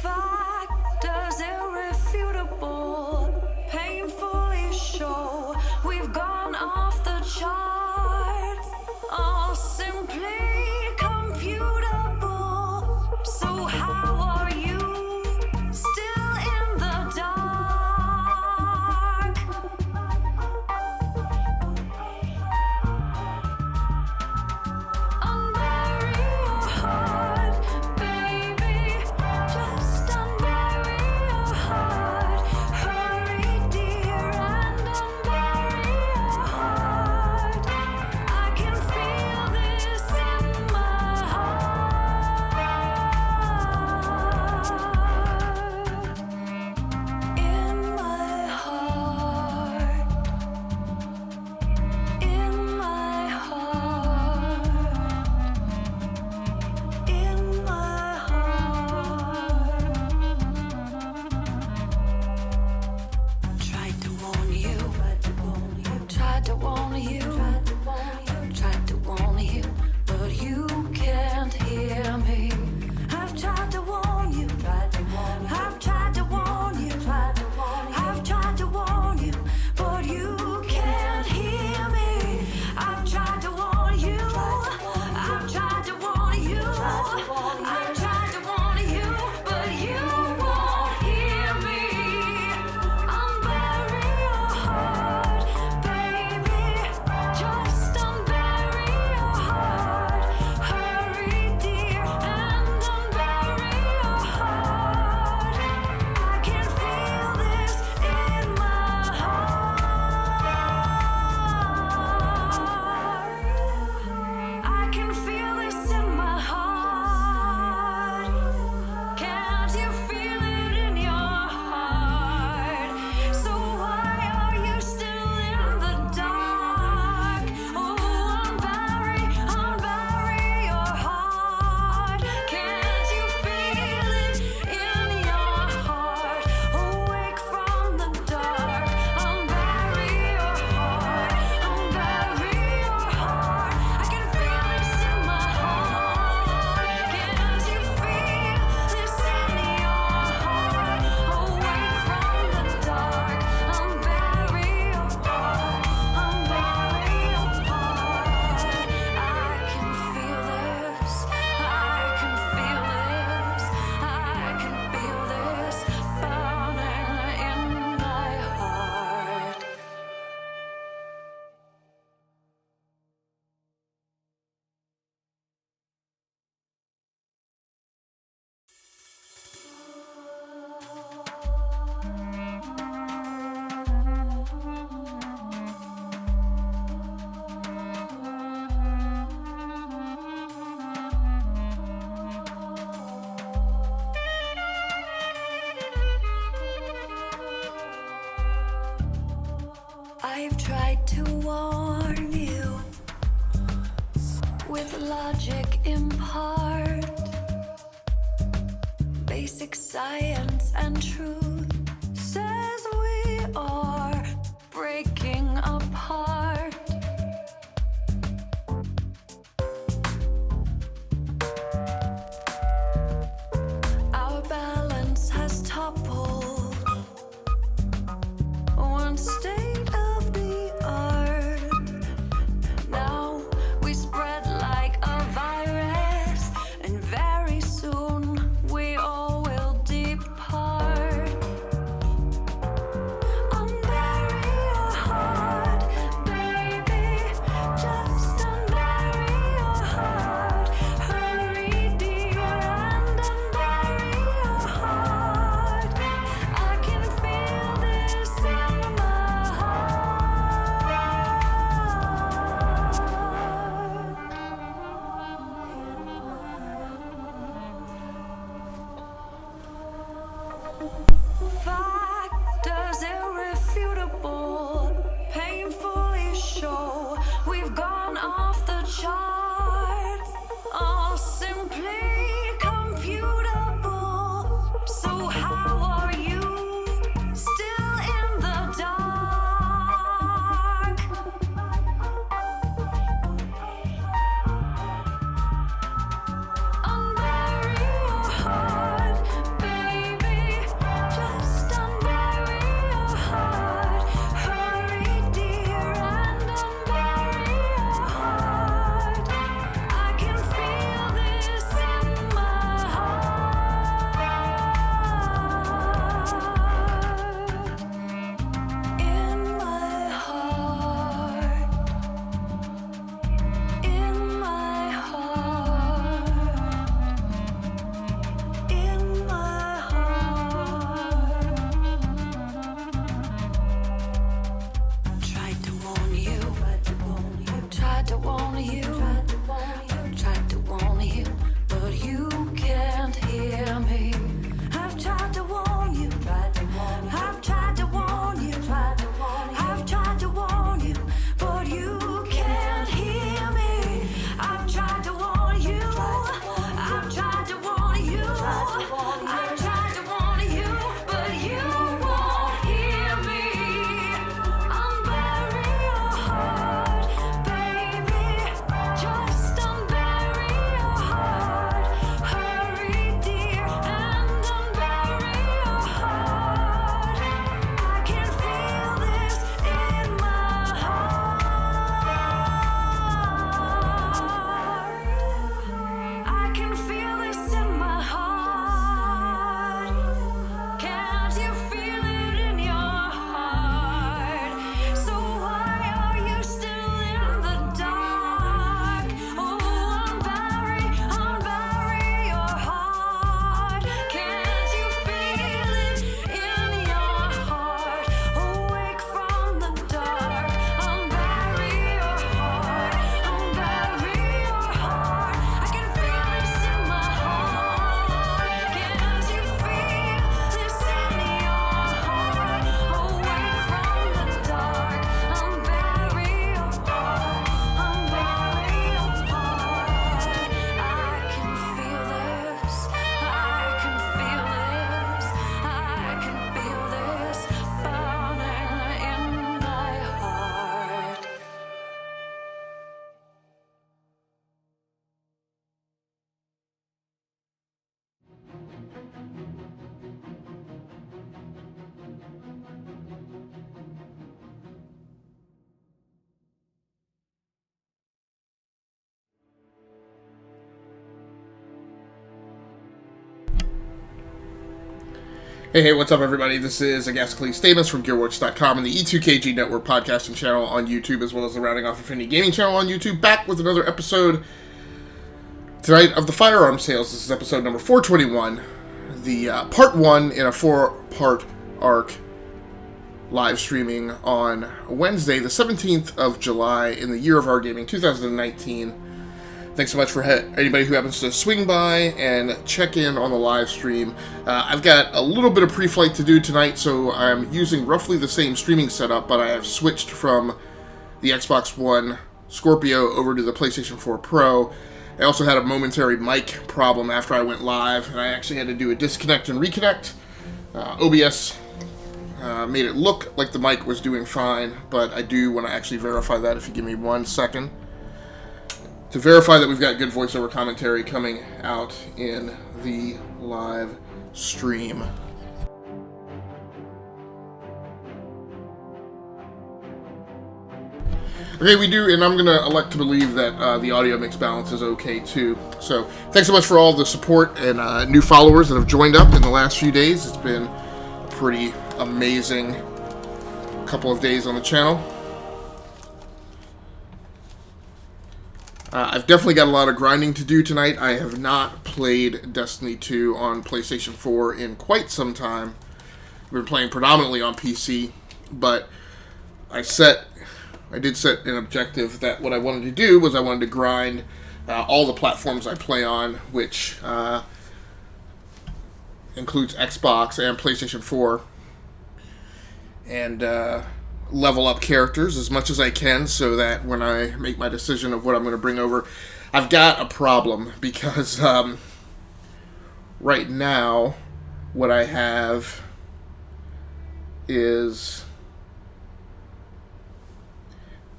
Factors irrefutable, painfully show we've gone off the charts, all simply computable. So how are you still in the dark? Unbury your heart, baby, just unbury your heart. Hurry, dear, and unbury your heart. I can feel this in my heart. In my heart. In my heart. In my heart. Tried to warn you. Tried to warn you. Tried to warn you, but you can't hear me. I've tried to warn you. I've tried to warn you. I've tried to warn you, but you can't hear me. I've tried to warn you. I've tried to warn you. I've tried to warn you, but you won't hear me. Unbury your heart, baby. Just unbury your heart. Hurry, dear, and unbury your heart. I can feel this in my heart. I can feel this in my heart. Can't you feel it in your heart? So why are you still in the dark? Oh, unbury your heart. Can't you feel it in your heart? Awake from the dark. Unbury your heart. Unbury your heart. I can feel this in my heart. Can't you feel this in your heart? Awake from the dark. Unbury your heart. Unbury your heart. I can feel this. I can feel this. I can feel this burning in my heart. I've tried to warn you with logic in part, basic science and truth says we are breaking apart. Our balance has toppled. One state of the art. Now we spread like a virus, and very soon we all will depart. Hey, what's up, everybody? This is Agascles Statements from GearWorks.com and the E2KG Network podcasting channel on YouTube, as well as the Rounding Off Infinity Gaming channel on YouTube, back with another episode tonight of the Firearms Tales. This is episode number 421, the part one in a 4-part arc, live streaming on Wednesday, the 17th of July, in the year of our gaming, 2019. Thanks so much for anybody who happens to swing by and check in on the live stream. I've got a little bit of pre-flight to do tonight, so I'm using roughly the same streaming setup, but I have switched from the Xbox One Scorpio over to the PlayStation 4 Pro. I also had a momentary mic problem after I went live, and I actually had to do a disconnect and reconnect. OBS made it look like the mic was doing fine, but I do want to actually verify that if you give me 1 second. To verify that we've got good voiceover commentary coming out in the live stream. Okay, we do, and I'm going to elect to believe that the audio mix balance is okay too. So, thanks so much for all the support and new followers that have joined up in the last few days. It's been a pretty amazing couple of days on the channel. I've definitely got a lot of grinding to do tonight. I have not played Destiny 2 on PlayStation 4 in quite some time. I've been playing predominantly on PC, but I did set an objective that what I wanted to do was I wanted to grind all the platforms I play on, which includes Xbox and PlayStation 4, and level up characters as much as I can so that when I make my decision of what I'm going to bring over, I've got a problem because right now what I have is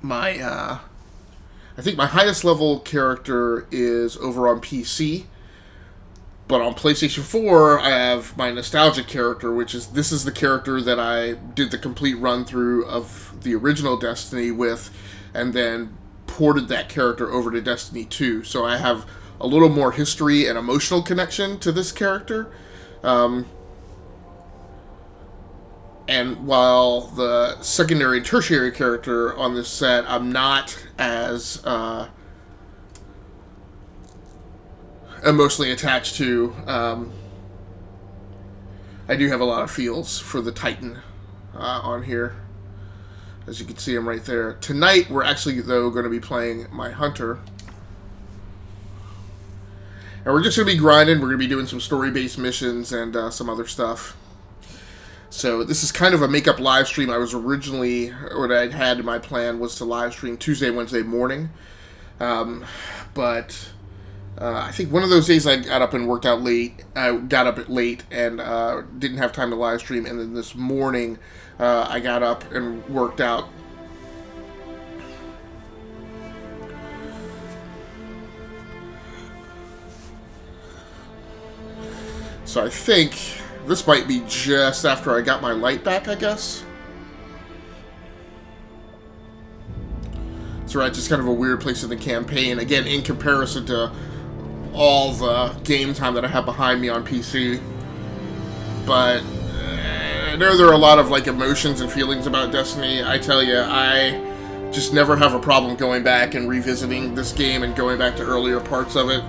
my I think my highest level character is over on PC, but on PlayStation 4, I have my nostalgic character, this is the character that I did the complete run-through of the original Destiny with, and then ported that character over to Destiny 2. So I have a little more history and emotional connection to this character. And while the secondary and tertiary character on this set, I'm not as emotionally attached to. I do have a lot of feels for the Titan on here. As you can see, I'm right there. Tonight, we're actually, though, going to be playing my Hunter. And we're just going to be grinding. We're going to be doing some story-based missions and some other stuff. So this is kind of a make-up live stream. I was originally, what I'd had in my plan was to live stream Tuesday, Wednesday morning. But I think one of those days I got up and worked out late. I got up late and didn't have time to live stream. And then this morning, I got up and worked out. So I think this might be just after I got my light back, I guess. So right, just kind of a weird place in the campaign. Again, in comparison to all the game time that I have behind me on PC. But I know there are a lot of emotions and feelings about Destiny. I tell you, I just never have a problem going back and revisiting this game and going back to earlier parts of it.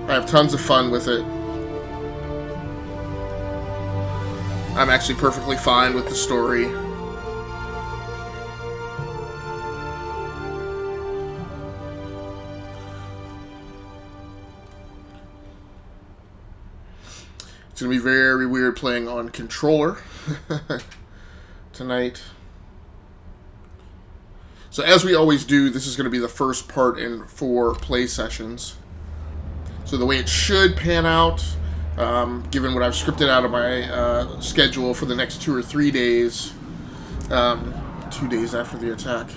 I have tons of fun with it. I'm actually perfectly fine with the story. It's going to be very weird playing on controller tonight. So as we always do, this is going to be the first part in 4 play sessions. So the way it should pan out, given what I've scripted out of my schedule for the next 2 or 3 days, 2 days after the attack.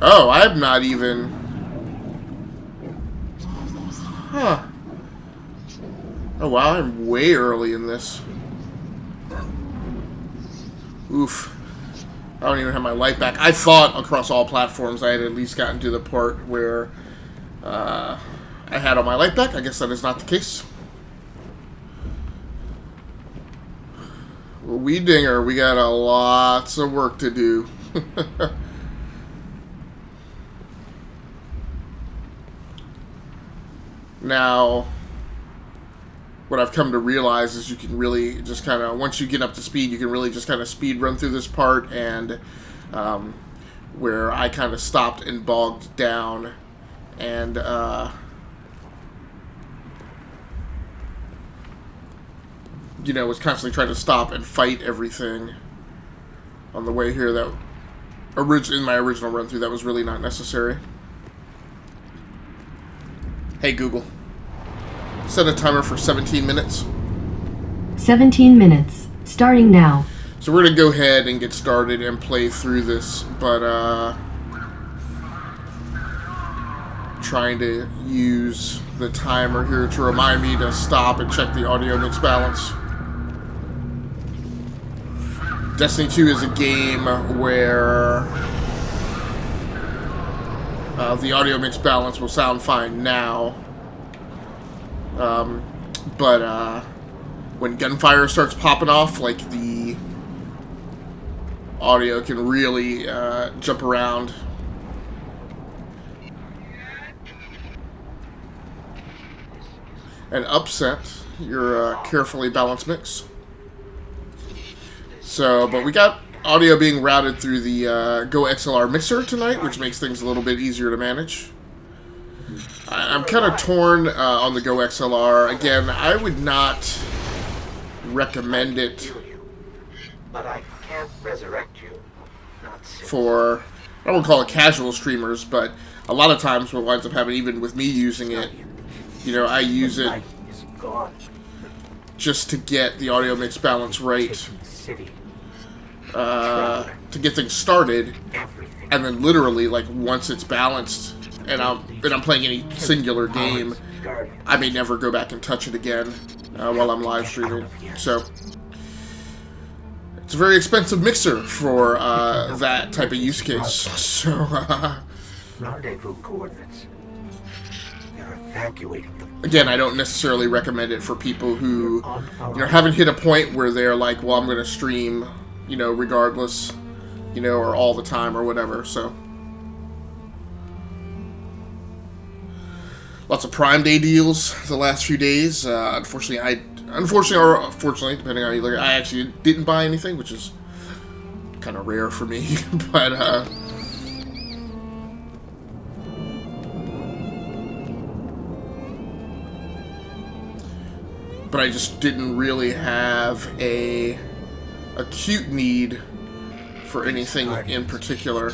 Oh, I'm not even... Huh. Oh wow, I'm way early in this. Oof. I don't even have my light back. I thought across all platforms I had at least gotten to the part where I had all my light back. I guess that is not the case. Well, we dinger, we got a lots of work to do. Now, what I've come to realize is you can really just kind of, once you get up to speed, you can really just kind of speed run through this part, and where I kind of stopped and bogged down and you know, was constantly trying to stop and fight everything on the way here, that in my original run through, that was really not necessary. Hey Google, set a timer for 17 minutes. 17 minutes, starting now. So we're going to go ahead and get started and play through this, but trying to use the timer here to remind me to stop and check the audio mix balance. Destiny 2 is a game where the audio mix balance will sound fine now, but when gunfire starts popping off, like, the audio can really jump around. And upset your carefully balanced mix. So, but we got audio being routed through the GoXLR mixer tonight, which makes things a little bit easier to manage. I'm kind of torn on the GoXLR. Again, I would not recommend it but I can't resurrect you. For, I won't call it casual streamers, but a lot of times what winds up happening, even with me using it, you know, I use it just to get the audio mix balance right, to get things started, and then literally, like, once it's balanced, and I'm playing any singular game, I may never go back and touch it again while I'm live streaming. So it's a very expensive mixer for that type of use case. So rendezvous coordinates. They're evacuating them. Again, I don't necessarily recommend it for people who, you know, haven't hit a point where they're like, well, I'm going to stream, you know, regardless, you know, or all the time or whatever. So lots of Prime Day deals the last few days. Unfortunately, or fortunately, depending on how you look at it, I actually didn't buy anything, which is kind of rare for me. But I just didn't really have a acute need for anything in particular.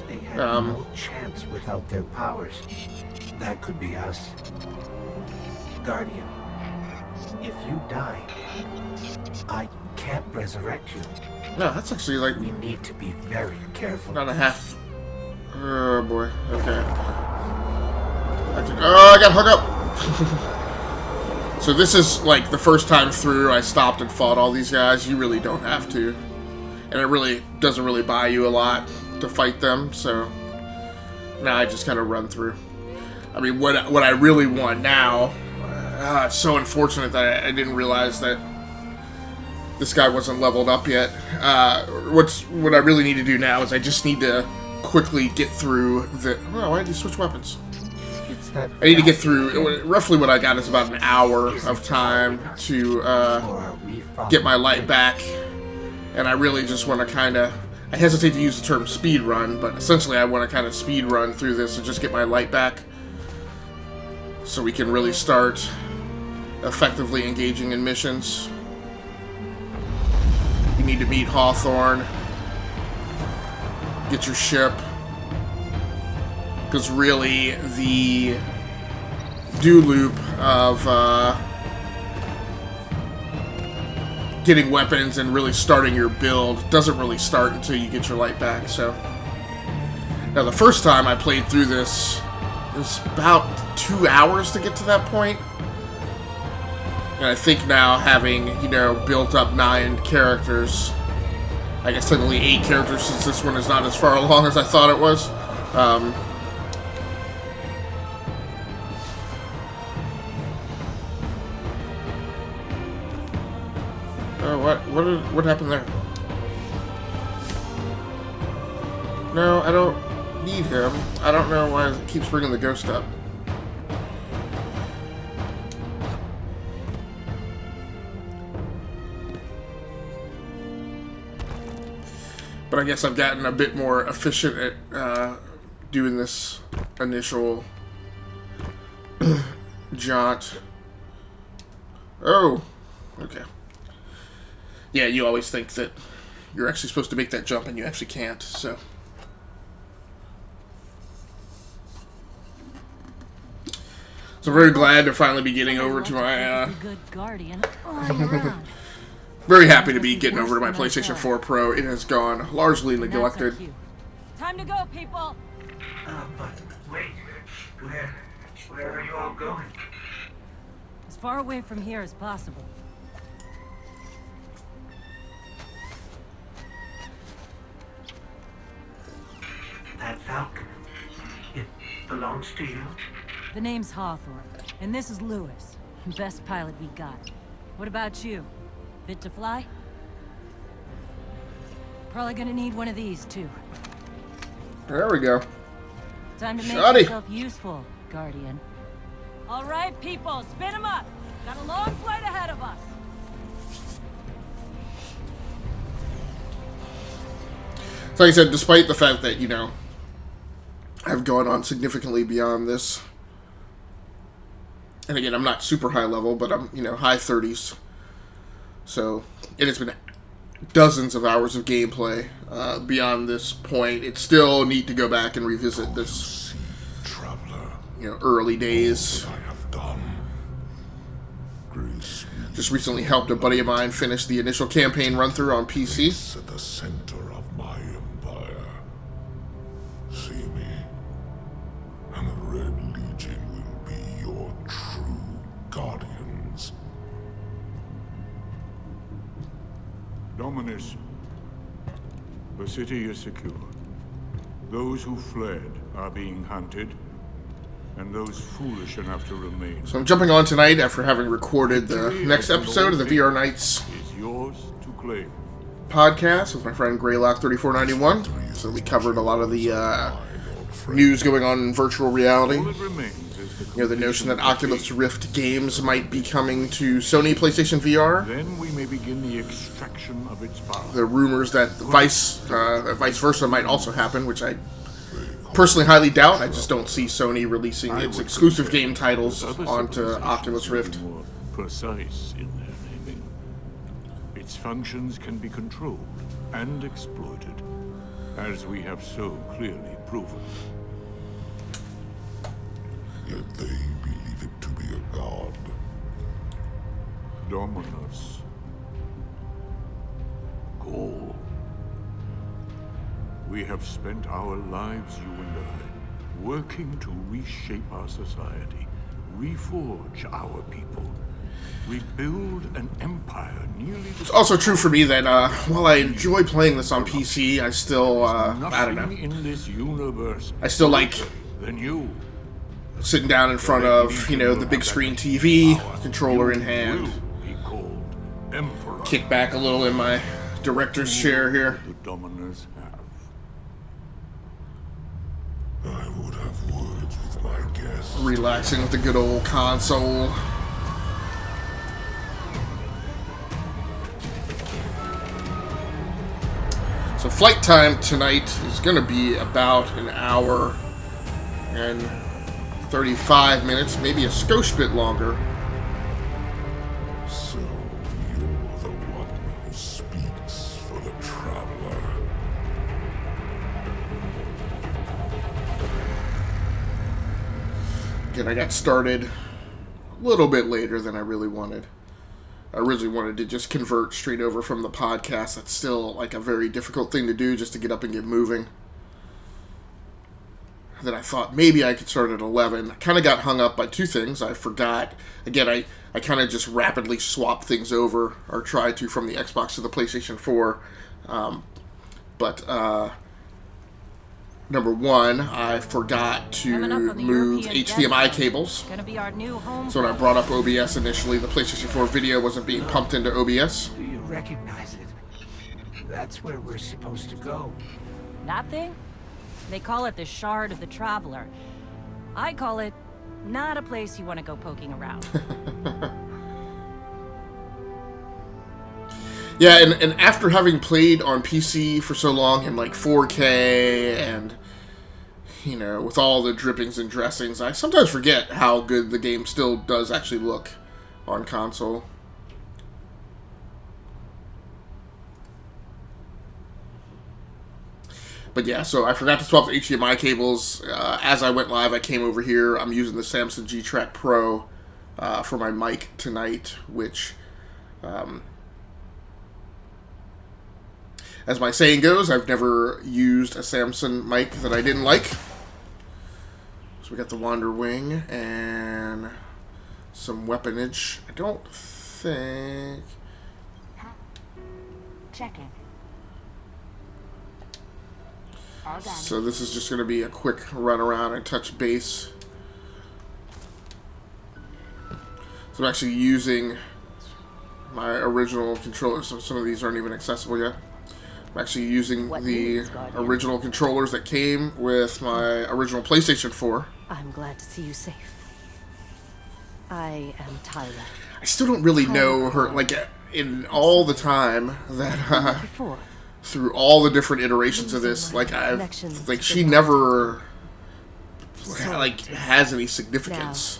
They had no chance without their powers. That could be us. Guardian, if you die, I can't resurrect you. No, that's actually like... We need to be very careful. Not a half... Oh, boy. Okay. I got hung up! So this is, like, the first time through I stopped and fought all these guys. You really don't have to. And it really doesn't really buy you a lot to fight them, so... Now I just kind of run through. I mean, what I really want now... it's so unfortunate that I didn't realize that this guy wasn't leveled up yet. What I really need to do now is I just need to quickly get through the... Oh, why did you switch weapons? I need to get through... Roughly what I got is about an hour of time to get my light back. And I really just want to kind of... I hesitate to use the term speed run, but essentially I want to kind of speed run through this and just get my light back, so we can really start effectively engaging in missions. You need to meet Hawthorne. Get your ship. Because really, the do loop of getting weapons and really starting your build doesn't really start until you get your light back. So now the first time I played through this, it was about 2 hours to get to that point. And I think now, having, you know, built up 9 characters, I guess technically 8 characters, since this one is not as far along as I thought it was. Oh, what happened there? No, I don't need him. I don't know why it keeps bringing the ghost up. But I guess I've gotten a bit more efficient at doing this initial jaunt. Oh, okay. Yeah, you always think that you're actually supposed to make that jump and you actually can't, so. So I'm very glad to finally be getting over to my, very happy to be getting over to my PlayStation 4 Pro. It has gone largely neglected. Time to go, people! But wait, where are you all going? As far away from here as possible. That Falcon, it belongs to you? The name's Hawthorne, and this is Lewis. Best pilot we got. What about you? Fit to fly? Probably gonna need one of these, too. There we go. Time to make Shoddy. yourself useful, Guardian. All right, people, spin 'em up! Got a long flight ahead of us! So like I said, despite the fact that, you know, I've gone on significantly beyond this, and again, I'm not super high level, but I'm, you know, high 30s. So, it has been dozens of hours of gameplay beyond this point. It's still neat to go back and revisit this, you know, early days. Just recently helped a buddy of mine finish the initial campaign run-through on PC. At the center of my empire. See me, and the Red Legion will be your true guardians. Dominus, the city is secure. Those who fled are being hunted, and those foolish enough to remain. So I'm jumping on tonight after having recorded the next episode of the VR Nights Is yours to claim. podcast with my friend Greylock3491. So we covered a lot of the news going on in virtual reality. All that remains is the You know, the notion that Oculus Rift games might be coming to Sony PlayStation VR. Then we may begin the extraction of its power. The rumors that vice versa might also happen, which I personally highly doubt. I just don't see Sony releasing its exclusive game titles onto Oculus Rift. More precise in their naming. Its functions can be controlled and exploited, as we have so clearly proven. Yet they believe it to be a god. Dominus. Gaul. We have spent our lives, you and I, working to reshape our society, reforge our people, rebuild an empire nearly... It's also true for me that while I enjoy playing this on PC, I still, I don't know, in this universe I still like than you. sitting down in front of, you know, the big screen TV, controller in hand, He called Emperor. kick back a little in my director's chair here, The Dominers have. I would have words with my guests. relaxing with the good old console. So flight time tonight is going to be about an hour and 35 minutes, maybe a skosh bit longer. So you're the one who speaks for the traveler. Again, I got started a little bit later than I really wanted. I originally wanted to just convert straight over from the podcast. That's still like a very difficult thing to do, just to get up and get moving. Then I thought maybe I could start at 11. I kind of got hung up by two things. I forgot. Again, I kind of just rapidly swapped things over, or tried to, from the Xbox to the PlayStation 4. Number one, I forgot to move HDMI cables. Gonna be our new home. So when I brought up OBS initially, the PlayStation 4 video wasn't being pumped into OBS. Do you recognize it. That's where we're supposed to go. That thing? They call it the Shard of the Traveler. I call it not a place you want to go poking around. Yeah, and after having played on PC for so long in like 4K and, you know, with all the drippings and dressings, I sometimes forget how good the game still does actually look on console. But yeah, so I forgot to swap the HDMI cables. As I went live, I came over here. I'm using the Samson G-Track Pro for my mic tonight, which, as my saying goes, I've never used a Samson mic that I didn't like. So we got the Wander Wing and some weaponage. I don't think... Checking. So this is just going to be a quick run around and touch base. So I'm actually using my original controllers. So some of these aren't even accessible yet. I'm actually using the original controllers that came with my original PlayStation 4. I'm glad to see you safe. I am Tyler. I still don't really know her, like, in all the time that, through all the different iterations of this, like, she never, like, has any significance.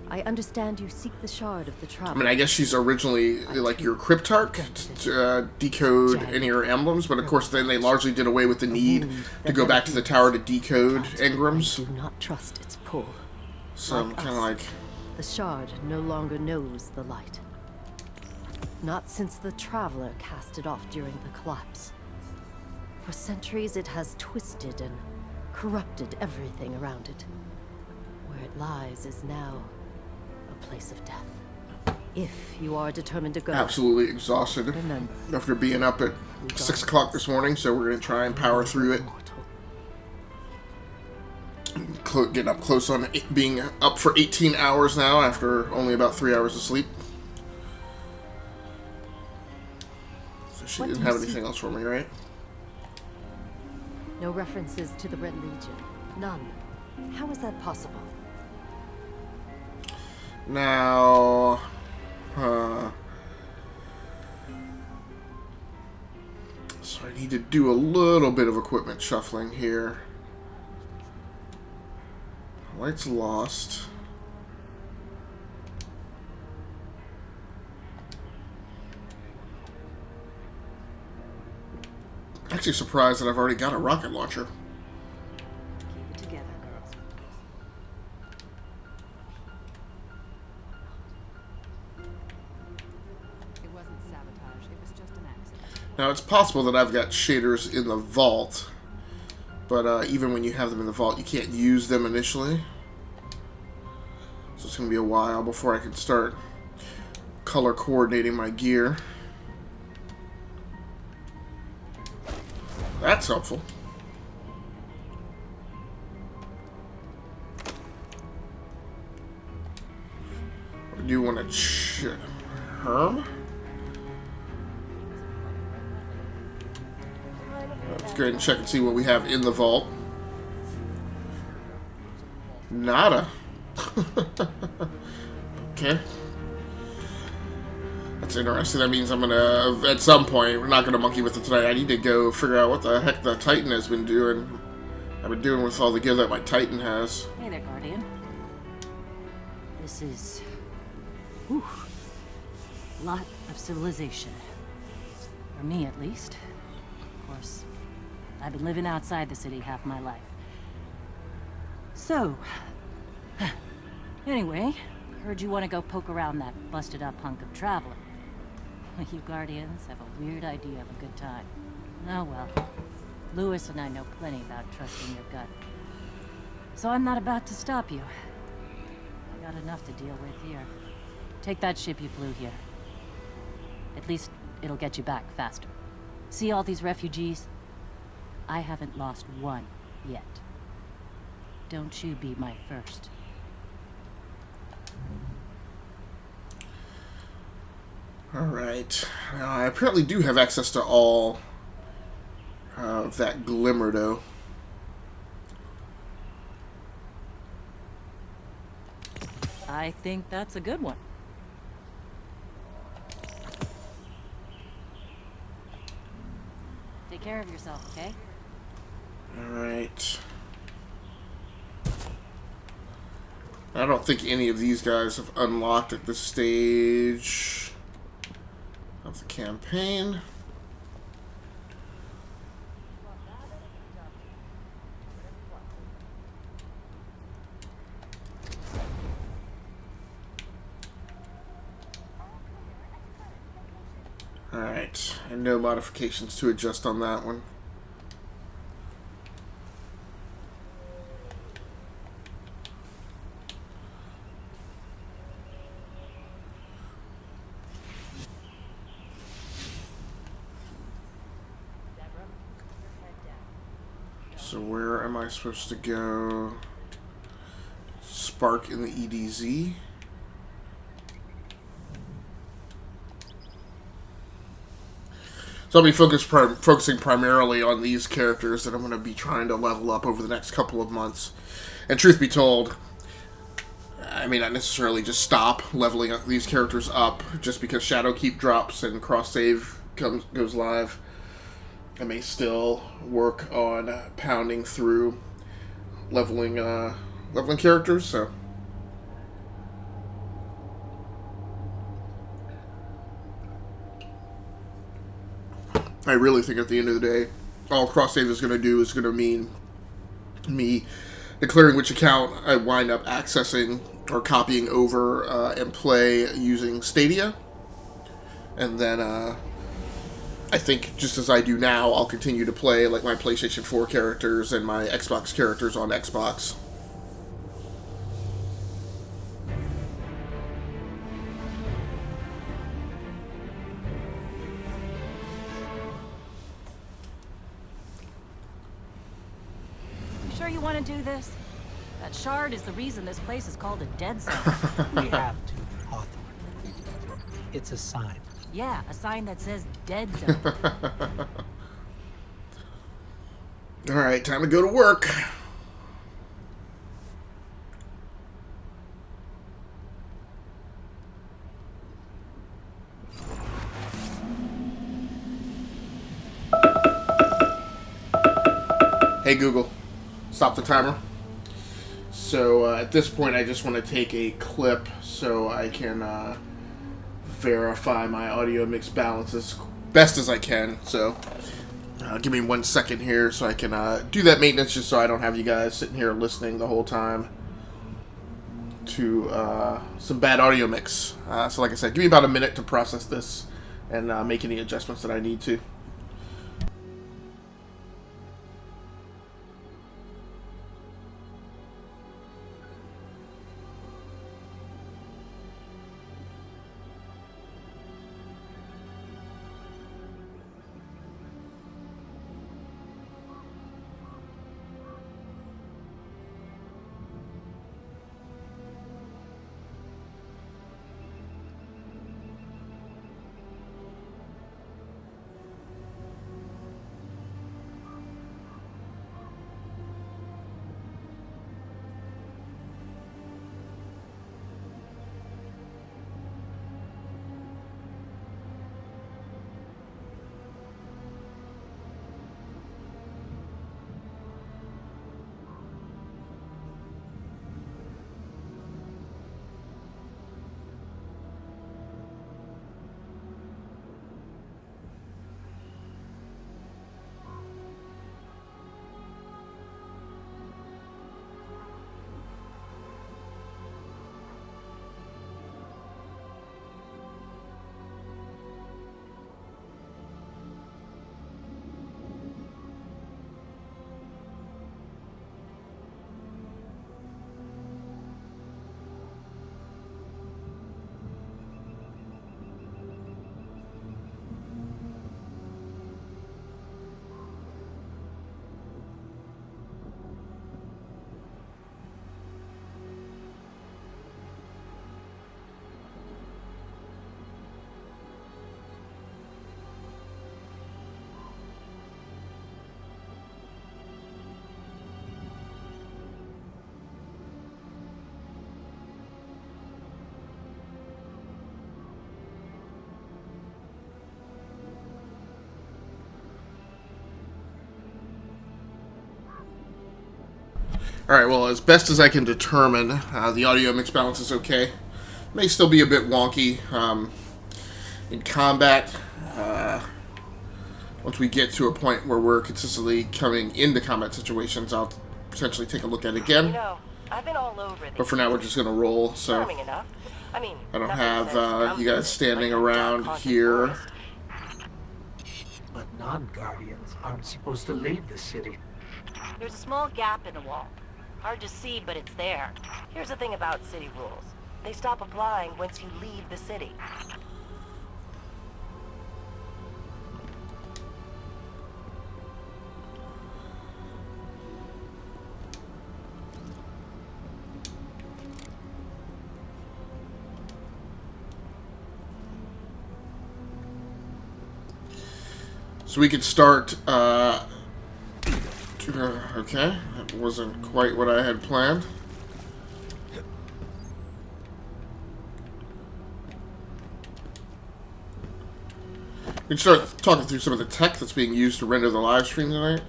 I understand you seek the Shard of the Traveler. I mean, I guess she's originally, like, your Cryptarch to decode any of your emblems, but of course then they largely did away with the need to go back to the tower to decode engrams. I do not trust its pull. So I'm kind of like... The Shard no longer knows the light. Not since the Traveler cast it off during the collapse. For centuries it has twisted and corrupted everything around it. Where it lies is now a place of death. If you are determined to go... Absolutely exhausted after being up at 6 o'clock this morning, so we're going to try and power through it. Getting up close on being up for 18 hours now after only about 3 hours of sleep. So she didn't have anything else for me, right? No references to the Red Legion. None. How is that possible? Now... So I need to do a little bit of equipment shuffling here. Lights lost. Actually surprised that I've already got a rocket launcher. Keep it together, girls. It wasn't sabotage, it was just an accident. Now it's possible that I've got shaders in the vault, but even when you have them in the vault, you can't use them initially. So it's going to be a while before I can start color coordinating my gear. That's helpful. I do want to check. Herm? Let's go ahead and check and see what we have in the vault. Nada. Okay. That's interesting. That means I'm gonna, at some point, we're not gonna monkey with it tonight. I need to go figure out what the heck the Titan has been doing. I've been doing with all the gear that my Titan has. Hey there, Guardian. This is... whew, a lot of civilization. For me, at least. Of course, I've been living outside the city half my life. So... anyway, heard you want to go poke around that busted-up hunk of Traveler. You Guardians have a weird idea of a good time. Oh well. Lewis and I know plenty about trusting your gut. So I'm not about to stop you. I got enough to deal with here. Take that ship you flew here. At least it'll get you back faster. See all these refugees? I haven't lost one yet. Don't you be my first. Alright. Now, I apparently do have access to all of that glimmer, though. I think that's a good one. Take care of yourself, okay? Alright. I don't think any of these guys have unlocked at this stage of the campaign. Alright, and no modifications to adjust on that one. So where am I supposed to go? Spark in the EDZ. So I'll be focusing primarily on these characters that I'm going to be trying to level up over the next couple of months. And truth be told, I may not necessarily just stop leveling up these characters up just because Shadowkeep drops and cross save goes live. I may still work on pounding through leveling characters. So. I really think at the end of the day, all cross save is going to do is going to mean me declaring which account I wind up accessing or copying over and play using Stadia. And then I think just as I do now, I'll continue to play like my PlayStation 4 characters and my Xbox characters on Xbox. Sure you want to do this? That shard is the reason this place is called a dead zone. We have to, Hawthorne. It's a sign. Yeah, a sign that says dead zone. Alright, time to go to work. Hey Google, stop the timer. So at this point I just want to take a clip so I can verify my audio mix balance as best as I can. So give me 1 second here so I can do that maintenance just so I don't have you guys sitting here listening the whole time to some bad audio mix. So like I said, give me about a minute to process this and make any adjustments that I need to. Alright, well, as best as I can determine, the audio mix balance is okay. May still be a bit wonky. In combat, once we get to a point where we're consistently coming into combat situations, I'll potentially take a look at it again. You know, I've been all over But for now, we're just going to roll, so charming enough. I mean, I don't nothing have says you guys standing around here. forest. But non-Guardians aren't supposed to leave the city. There's a small gap in the wall. Hard to see, but it's there. Here's the thing about city rules. They stop applying once you leave the city. So we could start, okay, that wasn't quite what I had planned. We can start talking through some of the tech that's being used to render the live stream tonight.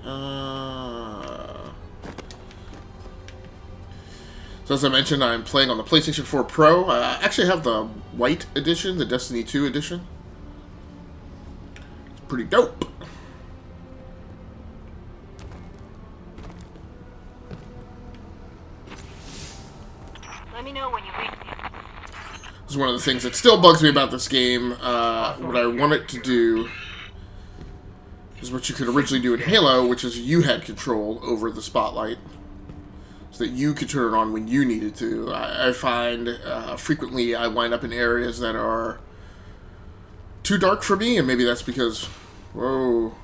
So as I mentioned, I'm playing on the PlayStation 4 Pro. I actually have the white edition, the Destiny 2 edition. It's pretty dope. Let me know when you reach the... This is one of the things that still bugs me about this game. What I want it to do is what you could originally do in Halo, which is you had control over the spotlight, so that you could turn it on when you needed to. I find frequently I wind up in areas that are too dark for me, and maybe that's because, whoa,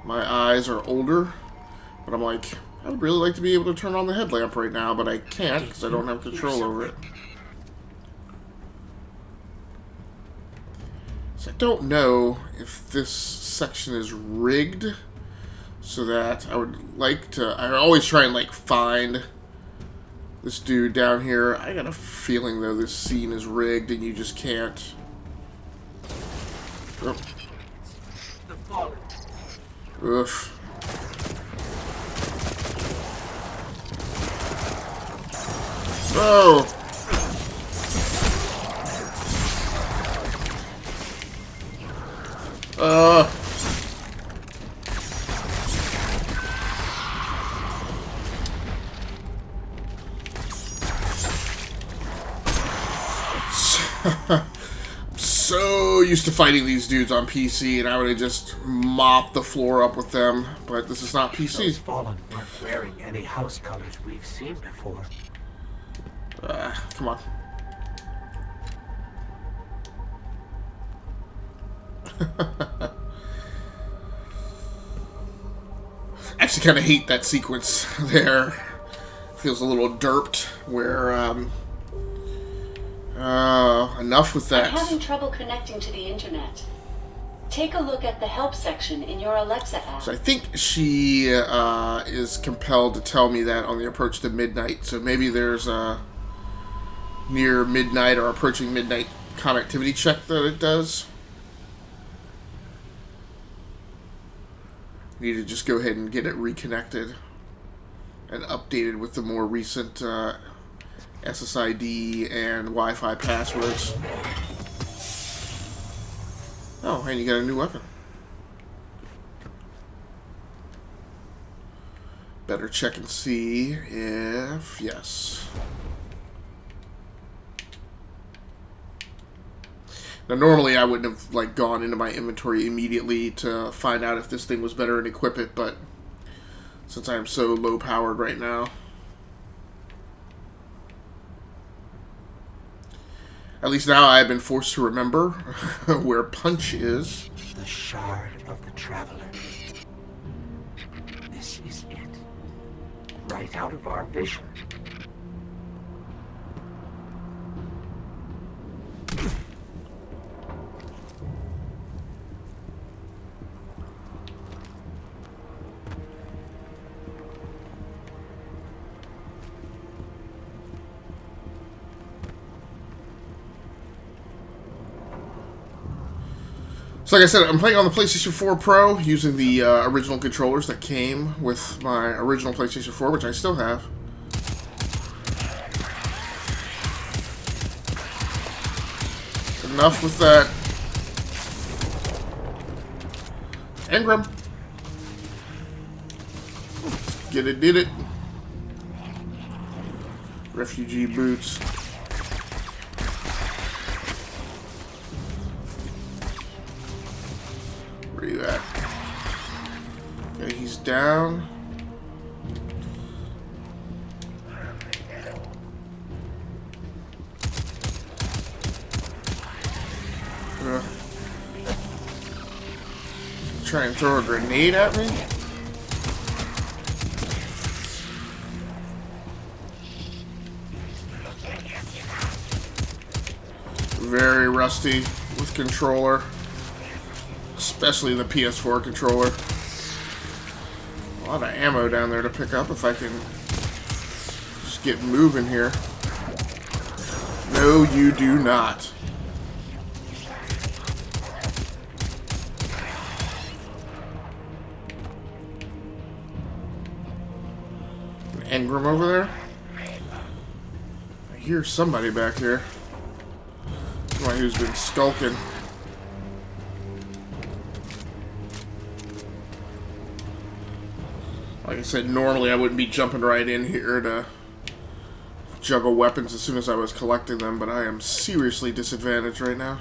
my eyes are older. But I'm like, I would really like to be able to turn on the headlamp right now, but I can't because I don't have control over it. So I don't know if this section is rigged, so that I would like to... I always try and, like, find this dude down here. I got a feeling, though, this scene is rigged and you just can't... Oh. Oof. Oh! I'm so used to fighting these dudes on PC, and I would have just mopped the floor up with them, but this is not PC. Those fallen weren't wearing any house colors we've seen before. Come on. Actually kind of hate that sequence there. Feels a little derped, where, enough with that. I'm having trouble connecting to the internet. Take a look at the help section in your Alexa app. So I think she is compelled to tell me that on the approach to midnight. So maybe there's a near midnight or approaching midnight connectivity check that it does. Need to just go ahead and get it reconnected and updated with the more recent SSID and Wi-Fi passwords. Oh, and you got a new weapon. Better check and see if... yes. Now, normally I wouldn't have, like, gone into my inventory immediately to find out if this thing was better and equip it, but since I am so low-powered right now... At least now I've been forced to remember where Punch is. The shard of the Traveler. This is it. Right out of our vision. So like I said, I'm playing on the PlayStation 4 Pro using the original controllers that came with my original PlayStation 4, which I still have. Enough with that. Engram. Get it, did it. Refugee boots. Where are you at? Okay, he's down. Try and throw a grenade at me? Very rusty with controller. Especially the PS4 controller. A lot of ammo down there to pick up if I can just get moving here. No, you do not. An engram over there? I hear somebody back here. Somebody who's been skulking. Like I said, normally I wouldn't be jumping right in here to juggle weapons as soon as I was collecting them, but I am seriously disadvantaged right now.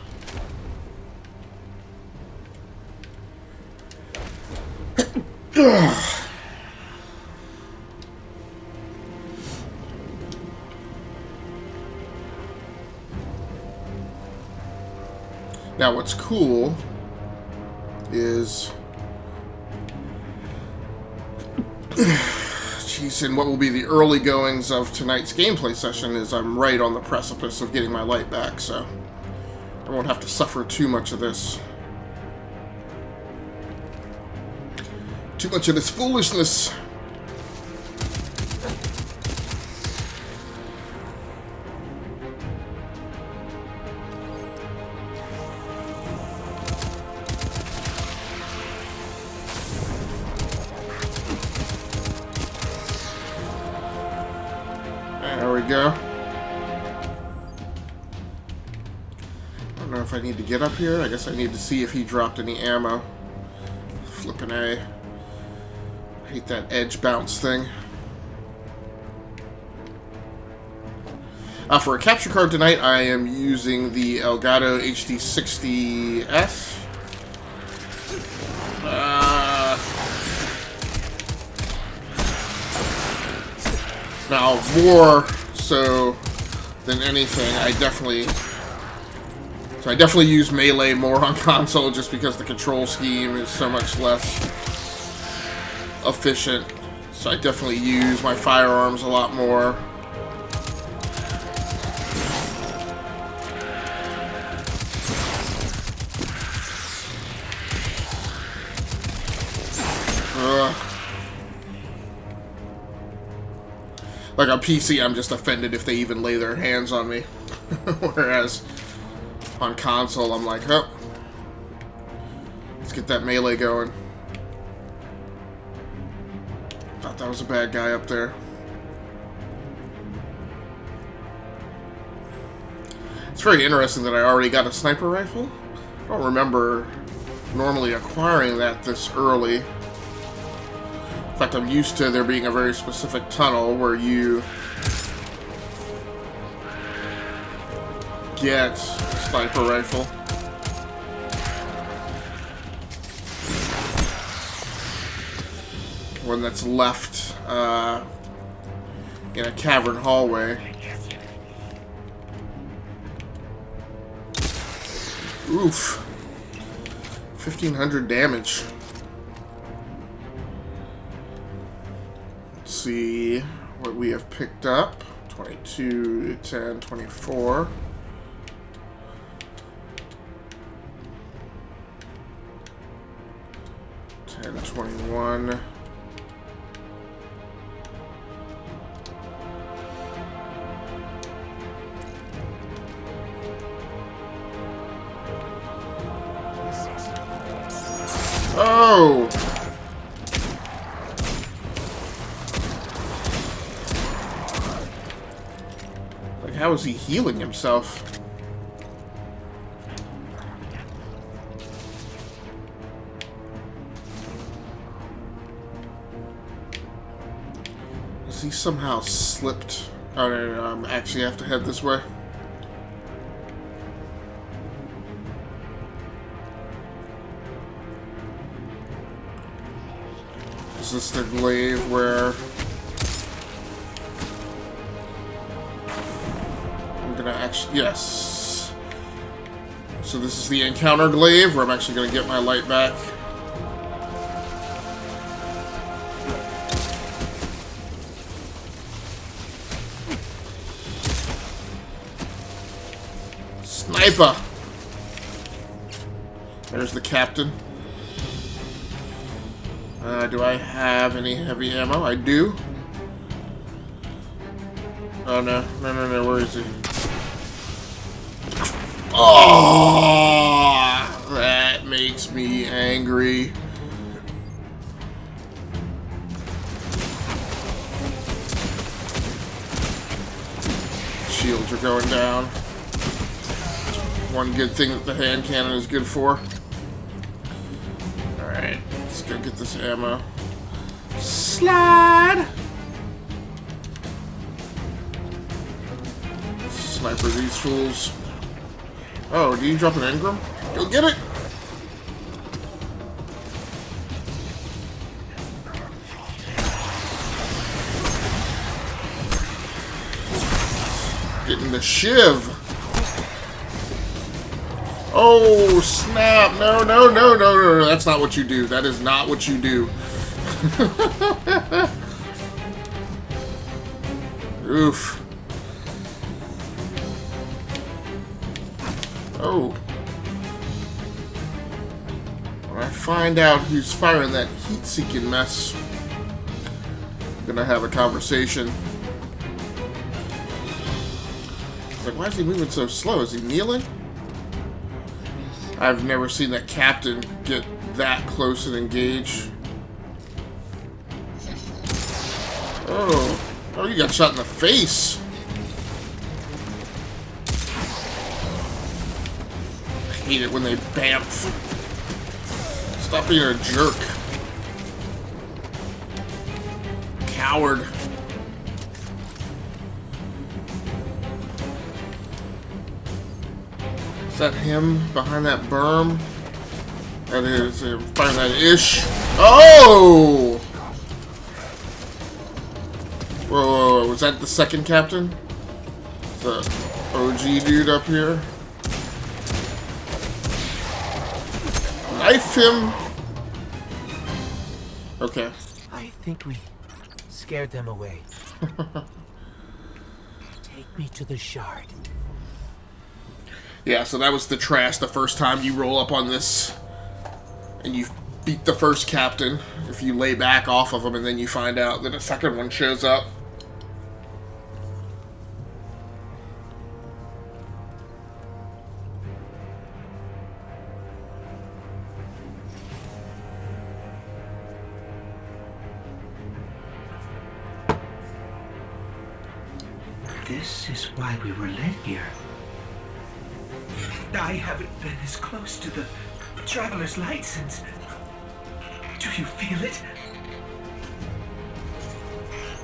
Now what's cool is, jeez, and what will be the early goings of tonight's gameplay session is I'm right on the precipice of getting my light back, so I won't have to suffer too much of this. Too much of this foolishness. There we go. I don't know if I need to get up here. I guess I need to see if he dropped any ammo. Flippin' A. I hate that edge bounce thing. For a capture card tonight, I am using the Elgato HD60S. Now, more so than anything, I definitely use melee more on console just because the control scheme is so much less efficient. So I definitely use my firearms a lot more. Like on PC, I'm just offended if they even lay their hands on me. Whereas on console, I'm like, oh, let's get that melee going. Thought that was a bad guy up there. It's very interesting that I already got a sniper rifle. I don't remember normally acquiring that this early. In fact, I'm used to there being a very specific tunnel where you get a sniper rifle. One that's left in a cavern hallway. Oof. 1,500 damage. See what we have picked up. 22, 10, 24. And 21. Oh! Like, how is he healing himself? Has he somehow slipped? Oh, no, actually have to head this way. Is this the glaive where I'm gonna actually, yes. So this is the encounter glaive where I'm actually gonna get my light back. Sniper! There's the captain. Do I have any heavy ammo? I do. Oh no, no, where is he? Oh, that makes me angry. Shields are going down. One good thing that the hand cannon is good for. Alright, let's go get this ammo. Slide! Sniper these fools. Oh, do you drop an engram? Go get it! Getting the shiv. Oh, snap. No. That's not what you do. That is not what you do. Oof. Oh. When I find out who's firing that heat-seeking mess, I'm gonna have a conversation. Like, why is he moving so slow? Is he kneeling? I've never seen that captain get that close and engage. Oh, you got shot in the face. I hate it when they bamf. Stop being a jerk. Coward. Is that him behind that berm? That is him firing that ish. Oh! Whoa, was that the second captain? The OG dude up here? Knife him! Okay. I think we scared them away. Take me to the shard. Yeah, so that was the trash the first time you roll up on this and you beat the first captain. If you lay back off of him and then you find out that a second one shows up. This is why we were led here. I haven't been as close to the Traveler's Light since... Do you feel it?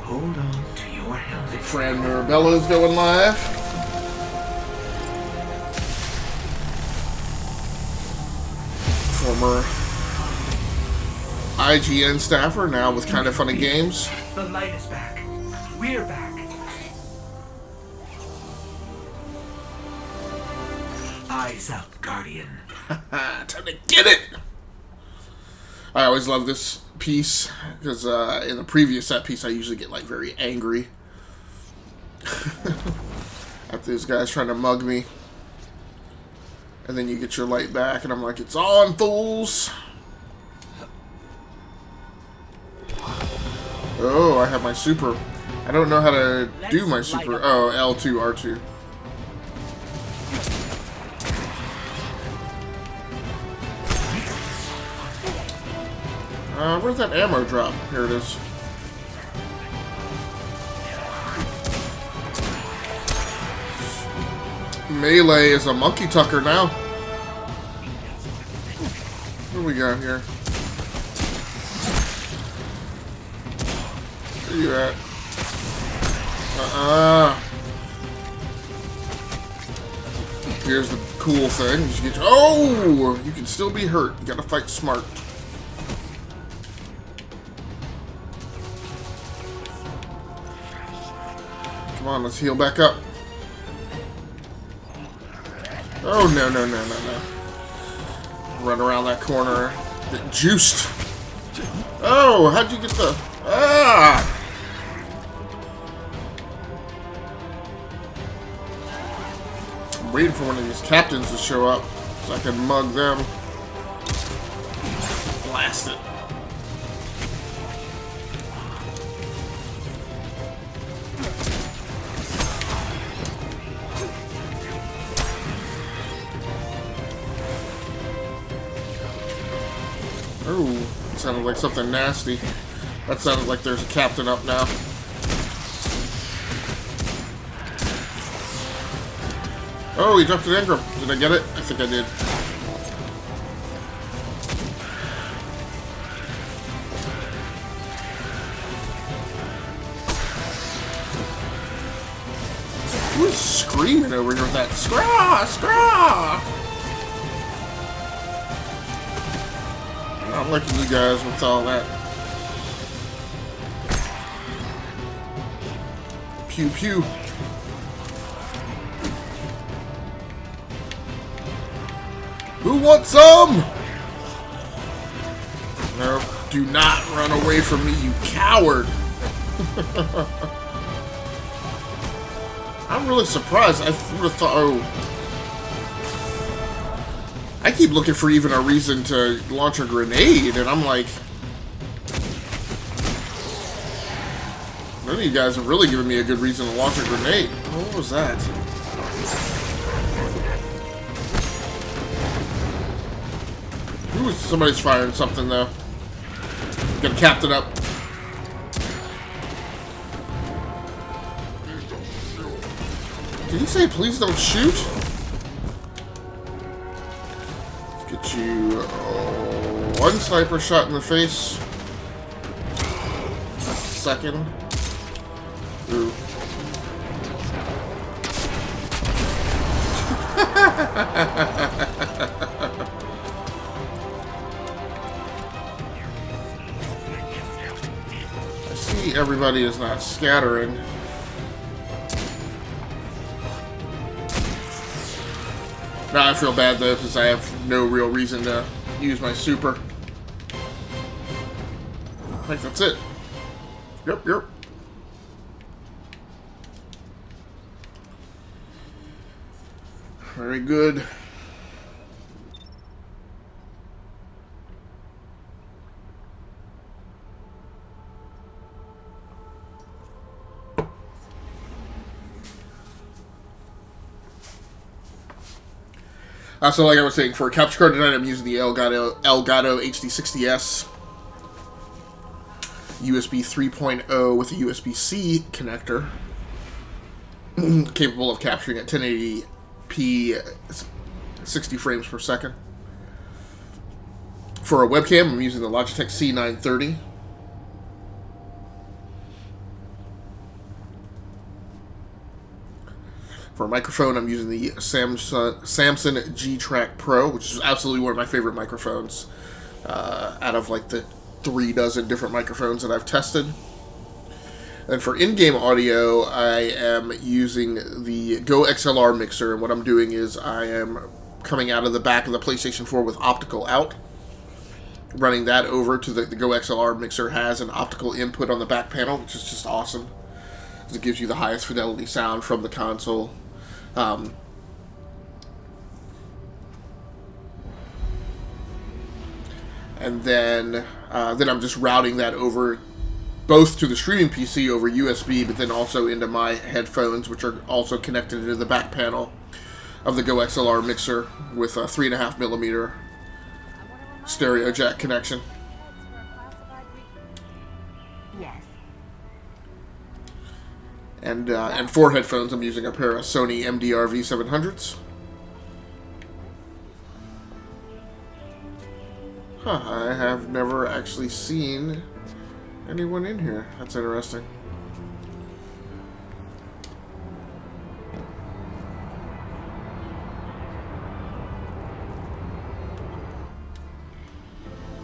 Hold on to your helmet. Fran Mirabella's going live. Former IGN staffer, now with Kind of Funny Games. The light is back. We're back. Eyes up, Guardian. Time to get it! I always love this piece, because in the previous set piece I usually get like very angry. After these guys trying to mug me. And then you get your light back and I'm like, it's on, fools! Oh, I have my super. I don't know how to do my super. Oh, L2, R2. Where's that ammo drop? Here it is. Melee is a monkey tucker now. What do we got here? Where you at? Here's the cool thing. Oh! You can still be hurt. You gotta fight smart. Come on, let's heal back up. Oh, no. Run around that corner. Get juiced. Oh, how'd you get the... Ah! I'm waiting for one of these captains to show up so I can mug them. Blast it. Oh, it sounded like something nasty. That sounded like there's a captain up now. Oh, he dropped an engram. Did I get it? I think I did. Who's screaming over here with that scraw, scraw? I'm liking you guys with all that. Pew pew. Who wants some? No, do not run away from me, you coward. I'm really surprised. I would have thought, oh. I keep looking for even a reason to launch a grenade, and I'm like, none of you guys have really given me a good reason to launch a grenade. What was that? Ooh, somebody's firing something, though. Get a captain up. Did he say please don't shoot? Let's get you one sniper shot in the face. A second. Ooh. I see everybody is not scattering. Now I feel bad though because I have no real reason to use my super. I think that's it. Yep. Very good. So like I was saying, for a capture card tonight, I'm using the Elgato HD60S USB 3.0 with a USB-C connector, capable of capturing at 1080p 60 frames per second. For a webcam, I'm using the Logitech C930. For a microphone, I'm using the Samson G-Track Pro, which is absolutely one of my favorite microphones out of like the 3 dozen different microphones that I've tested. And for in-game audio, I am using the GoXLR mixer, and what I'm doing is I am coming out of the back of the PlayStation 4 with optical out, running that over to the GoXLR mixer. Has an optical input on the back panel, which is just awesome, because it gives you the highest fidelity sound from the console. And then I'm just routing that over both to the streaming PC over USB, but then also into my headphones, which are also connected into the back panel of the GoXLR mixer with a 3.5mm stereo jack connection. And for headphones, I'm using a pair of Sony MDR V700s. Huh, I have never actually seen anyone in here. That's interesting.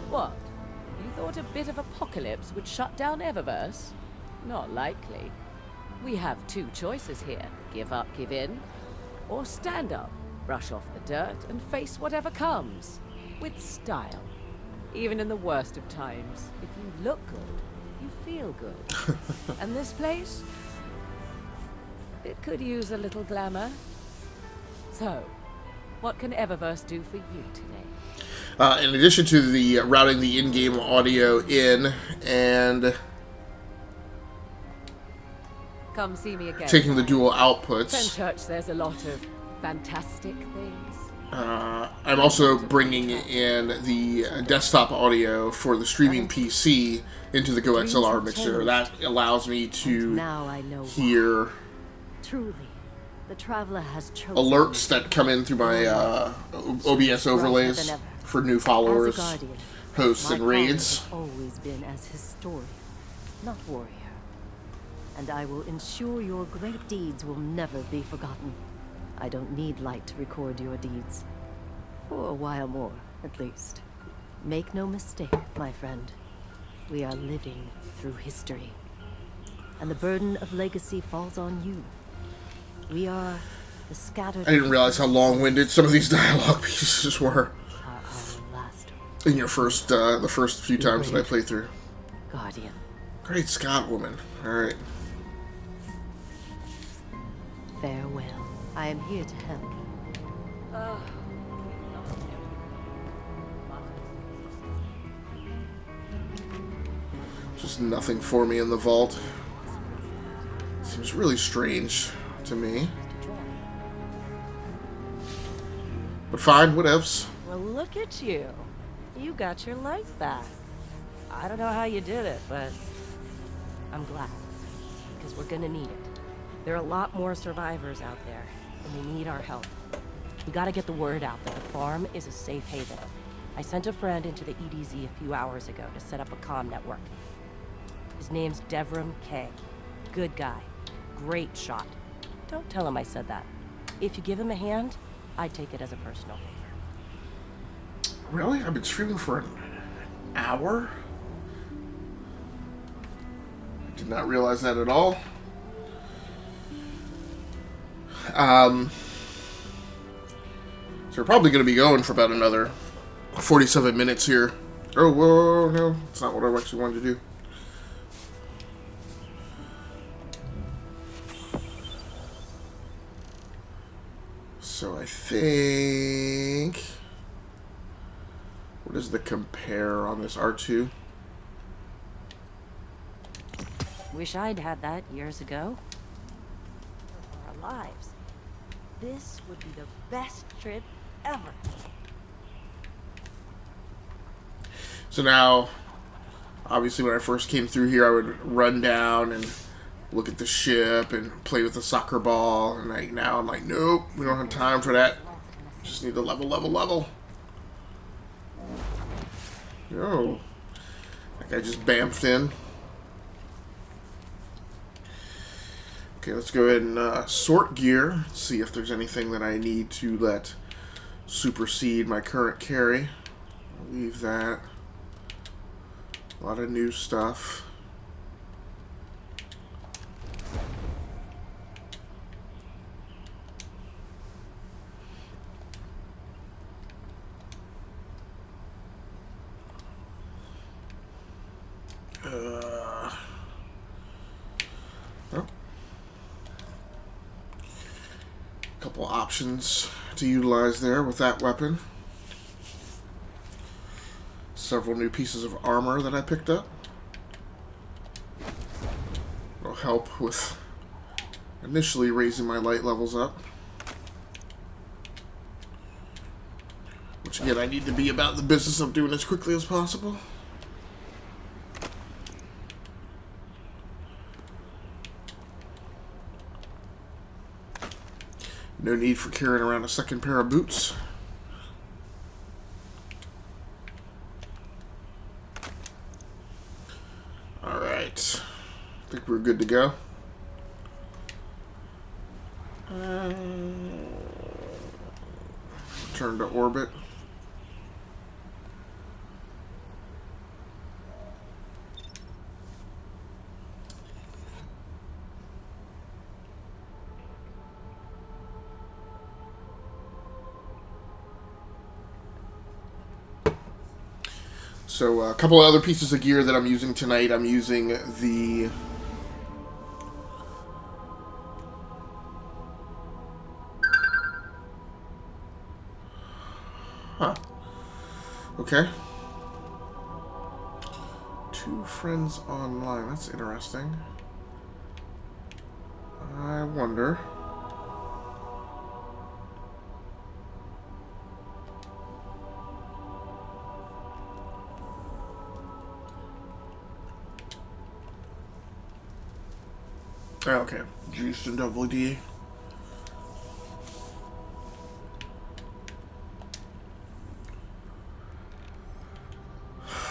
What? You thought a bit of apocalypse would shut down Eververse? Not likely. We have two choices here. Give up, give in, or stand up, brush off the dirt, and face whatever comes. With style. Even in the worst of times, if you look good, you feel good. And this place? It could use a little glamour. So, what can Eververse do for you today? In addition to the routing the in-game audio in and Come see me again. taking the dual outputs, Fenchurch, there's a lot of fantastic things. I'm also bringing in the desktop audio for the streaming PC into the GoXLR mixer. That allows me to Now I know hear why. Truly, the traveler has chosen alerts that come in through my OBS overlays for new followers, As a guardian, hosts, my and calling raids. has always been as historian, not warrior. And I will ensure your great deeds will never be forgotten. I don't need light to record your deeds. For a while more, at least. Make no mistake, my friend. We are living through history. And the burden of legacy falls on you. We are the scattered... I didn't realize how long-winded some of these dialogue pieces were our last in your first, the first few times that I played through. guardian. Great Scott, woman. Alright. Farewell. I am here to help. Just nothing for me in the vault. Seems really strange to me. But fine, whatevs. Well, look at you. You got your life back. I don't know how you did it, but I'm glad. Because we're gonna need it. There are a lot more survivors out there, and they need our help. We gotta get the word out that the farm is a safe haven. I sent a friend into the EDZ a few hours ago to set up a comm network. His name's Devram K. Good guy. Great shot. Don't tell him I said that. If you give him a hand, I'd take it as a personal favor. Really? I've been streaming for an hour? I did not realize that at all. So we're probably going to be going for about another 47 minutes here. Oh, whoa, no. That's not what I actually wanted to do. So I think... What is the compare on this R2? Wish I'd had that years ago. For our lives. This would be the best trip ever. So now, obviously when I first came through here, I would run down and look at the ship and play with the soccer ball. And now I'm like, nope, we don't have time for that. Just need to level. Oh, that guy just bamfed in. Okay, let's go ahead and sort gear. See if there's anything that I need to let supersede my current carry. I'll leave that. A lot of new stuff. Couple options to utilize there with that weapon. Several new pieces of armor that I picked up. It'll help with initially raising my light levels up. Which again, I need to be about the business of doing as quickly as possible. No need for carrying around a second pair of boots. Alright. I think we're good to go. Turn to orbit. So a couple of other pieces of gear that I'm using tonight. I'm using the okay. 2 friends online. That's interesting. I wonder. Oh, okay. Juice and WD.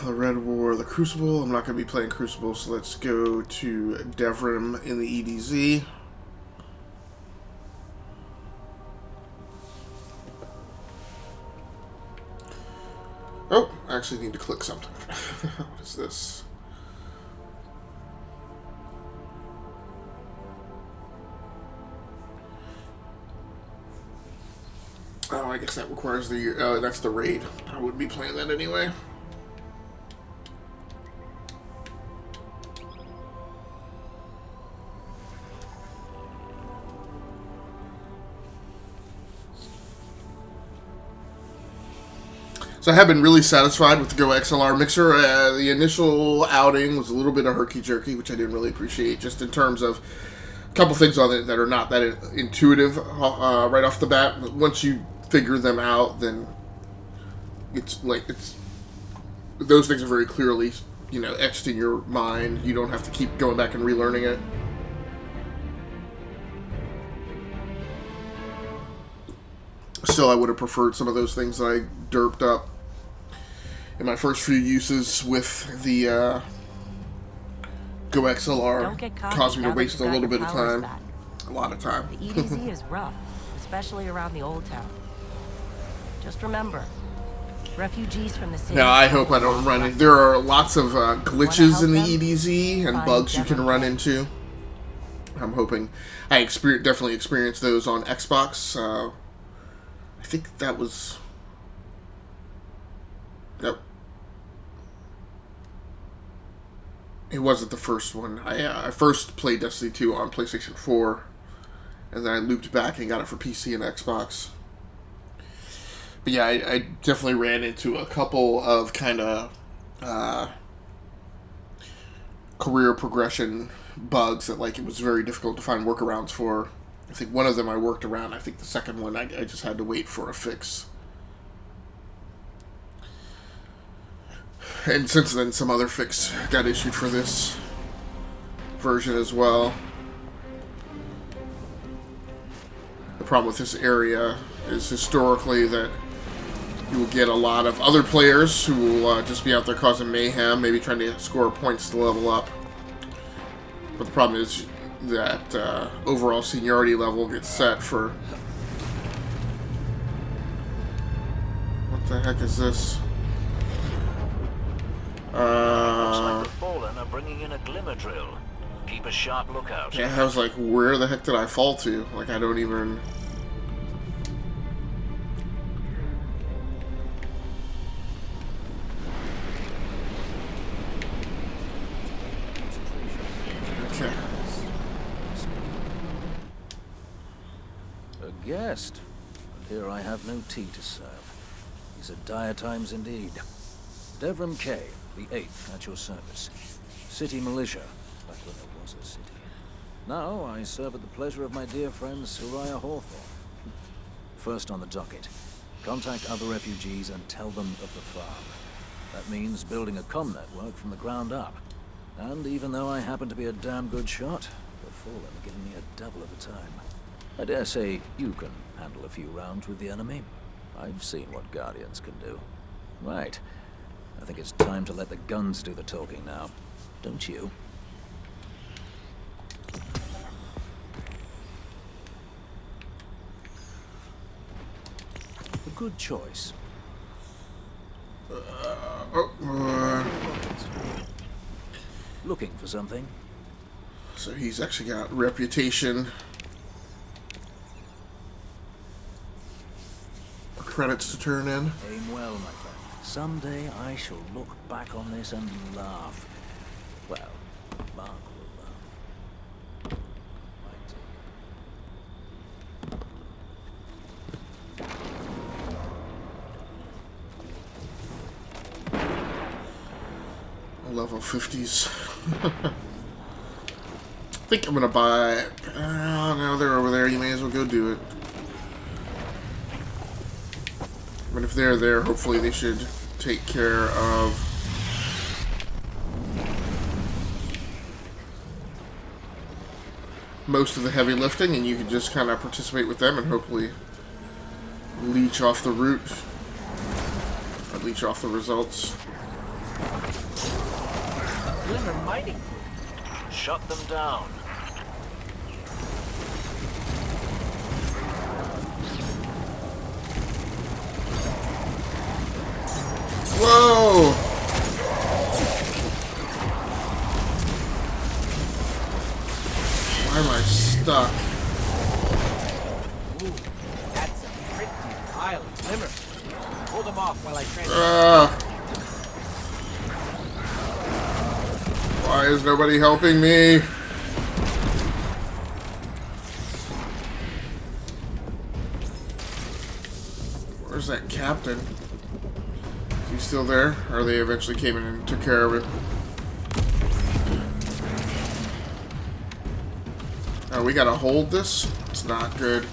The Red War, the Crucible. I'm not going to be playing Crucible, so let's go to Devrim in the EDZ. Oh, I actually need to click something. What is this? Oh, I guess that requires the, that's the raid. I wouldn't be playing that anyway. So I have been really satisfied with the GoXLR mixer. The initial outing was a little bit of herky-jerky, which I didn't really appreciate, just in terms of a couple things on it that are not that intuitive right off the bat. But once you figure them out, then it's those things are very clearly, you know, etched in your mind. You don't have to keep going back and relearning it. Still, I would have preferred some of those things that I derped up in my first few uses with the GoXLR. Caused me to waste a little bit of time. A lot of time. The EDZ is rough, especially around the old town. Just remember, refugees from the city... Now, I hope I don't run into... There are lots of glitches in the EDZ and bugs you can run into. I'm hoping... I definitely experienced those on Xbox. I think that was... Nope. It wasn't the first one. I first played Destiny 2 on PlayStation 4, and then I looped back and got it for PC and Xbox. But yeah, I definitely ran into a couple of kind of career progression bugs that, like, it was very difficult to find workarounds for. I think one of them I worked around. I think the second one I just had to wait for a fix. And since then, some other fix got issued for this version as well. The problem with this area is historically that you will get a lot of other players who will just be out there causing mayhem, maybe trying to score points to level up. But the problem is that overall seniority level gets set for... What the heck is this? Looks like the Fallen are bringing in a glimmer drill. Keep a sharp lookout. Yeah, I was like, where the heck did I fall to? Like, I don't even... Okay. A guest? But here I have no tea to serve. These are dire times indeed. Devrim K, the 8th, at your service. City militia, back when there was a city. Now I serve at the pleasure of my dear friend Soraya Hawthorne. First on the docket, contact other refugees and tell them of the farm. That means building a comm network from the ground up. And even though I happen to be a damn good shot, the Fallen are giving me a devil of a time. I dare say you can handle a few rounds with the enemy. I've seen what Guardians can do. Right. I think it's time to let the guns do the talking now. Don't you? A good choice. Looking for something? So he's actually got reputation. Credits to turn in. Aim well, my friend. Someday I shall look back on this and laugh. Well, Mark will laugh. Level 50s. I think I'm gonna buy. Oh no, they're over there. You may as well go do it. But if they're there, hopefully they should take care of most of the heavy lifting, and you can just kind of participate with them and hopefully leech off the root, or leech off the results. Glimmer mining. Shut them down. Whoa! Why am I stuck? Ooh, that's a pretty pile of glimmer. Hold them off while I transfer. Why is nobody helping me? Where's that captain? Is he still there? Or they eventually came in and took care of it? Oh, we gotta hold this? It's not good.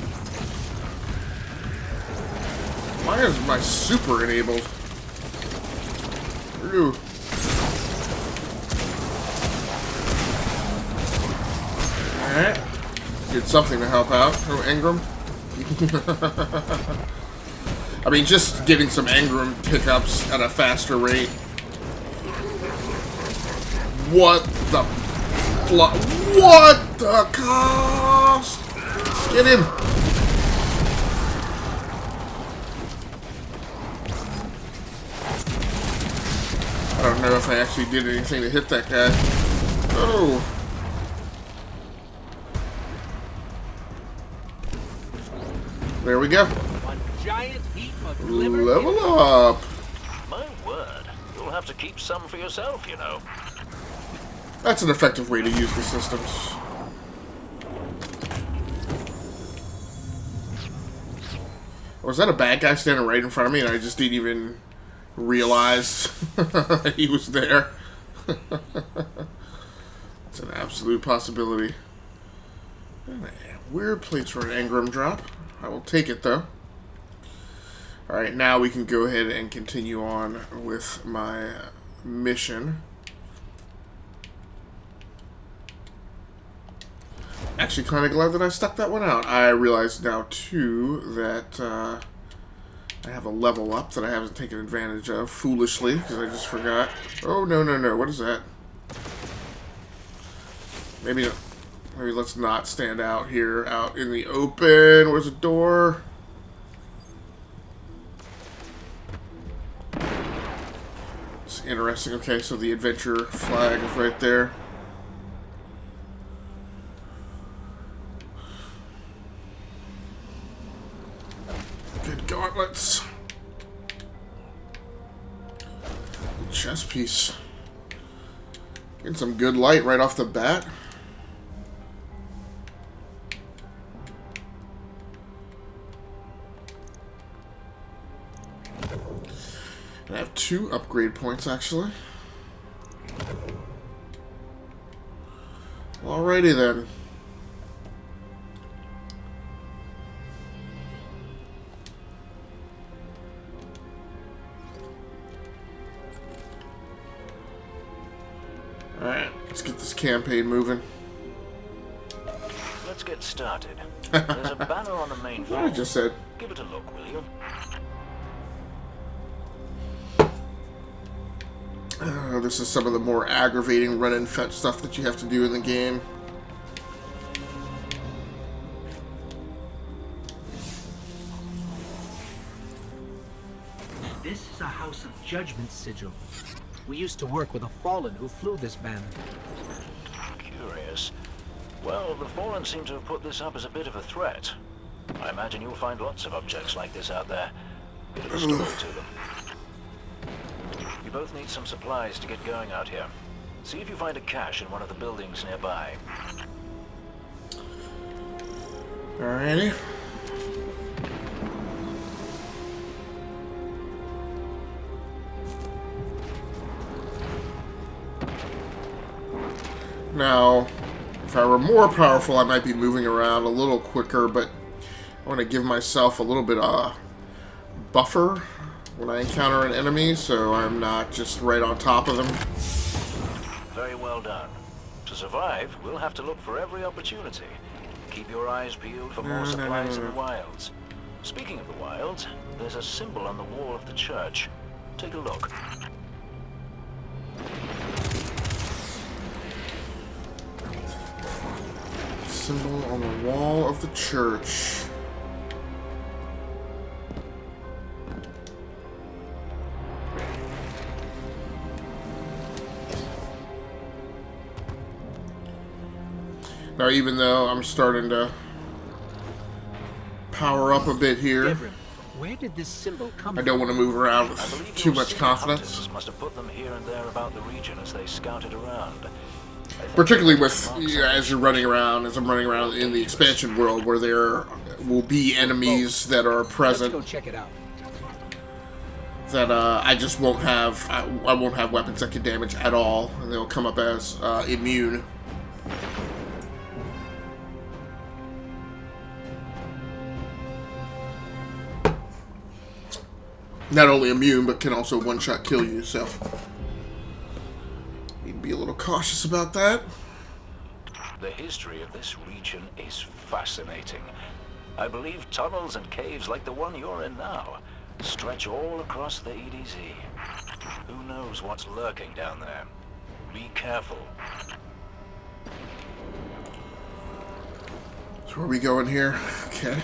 Why is my super enabled? Ooh. Alright. Did something to help out. Oh, Engram. I mean, just getting some Engram pickups at a faster rate. What the... What the cost? Get him! I don't know if I actually did anything to hit that guy. Oh! There we go. One giant heap of glimmer. Level up. My word. You'll have to keep some for yourself, you know. That's an effective way to use the systems. Was that a bad guy standing right in front of me and I just didn't even realize he was there? It's an absolute possibility. Weird place for an Engram drop. I will take it though. Alright, now we can go ahead and continue on with my mission. Actually, kind of glad that I stuck that one out. I realize now too that I have a level up that I haven't taken advantage of foolishly because I just forgot. Oh no no no! What is that? Maybe let's not stand out here, out in the open. Where's the door? It's interesting. Okay, so the adventure flag is right there. Good gauntlets. Good chest piece. Getting some good light right off the bat. I have 2 upgrade points, actually. Alrighty then. Alright, let's get this campaign moving. Let's let's get started. There's a banner on the main floor. What I just said. Give it a look, will you? This is some of the more aggravating run and fetch stuff that you have to do in the game. This is a House of Judgment sigil. We used to work with a fallen who flew this banner. Curious. Well, the Fallen seem to have put this up as a bit of a threat. I imagine you'll find lots of objects like this out there. Bit of a story to them. You both need some supplies to get going out here. See if you find a cache in one of the buildings nearby. Alrighty. Now, if I were more powerful, I might be moving around a little quicker, but I want to give myself a little bit of buffer when I encounter an enemy, so I'm not just right on top of them. Very well done. To survive, we'll have to look for every opportunity. Keep your eyes peeled for more supplies in the wilds. Speaking of the wilds, there's a symbol on the wall of the church. Take a look. Symbol on the wall of the church. Now, even though I'm starting to power up a bit here, where did this symbol come I don't want to move around with too much confidence. Must have put them here and there about the region as they scouted around. Particularly with, as you're running around, as I'm running around in the expansion world, where there will be enemies that are present. Let's go check it out. That I just won't have. I won't have weapons that can damage at all, and they'll come up as immune. Not only immune, but can also one-shot kill you. So need to be a little cautious about that. The history of this region is fascinating. I believe tunnels and caves like the one you're in now stretch all across the EDZ. Who knows what's lurking down there? Be careful. So where are we going here? Okay.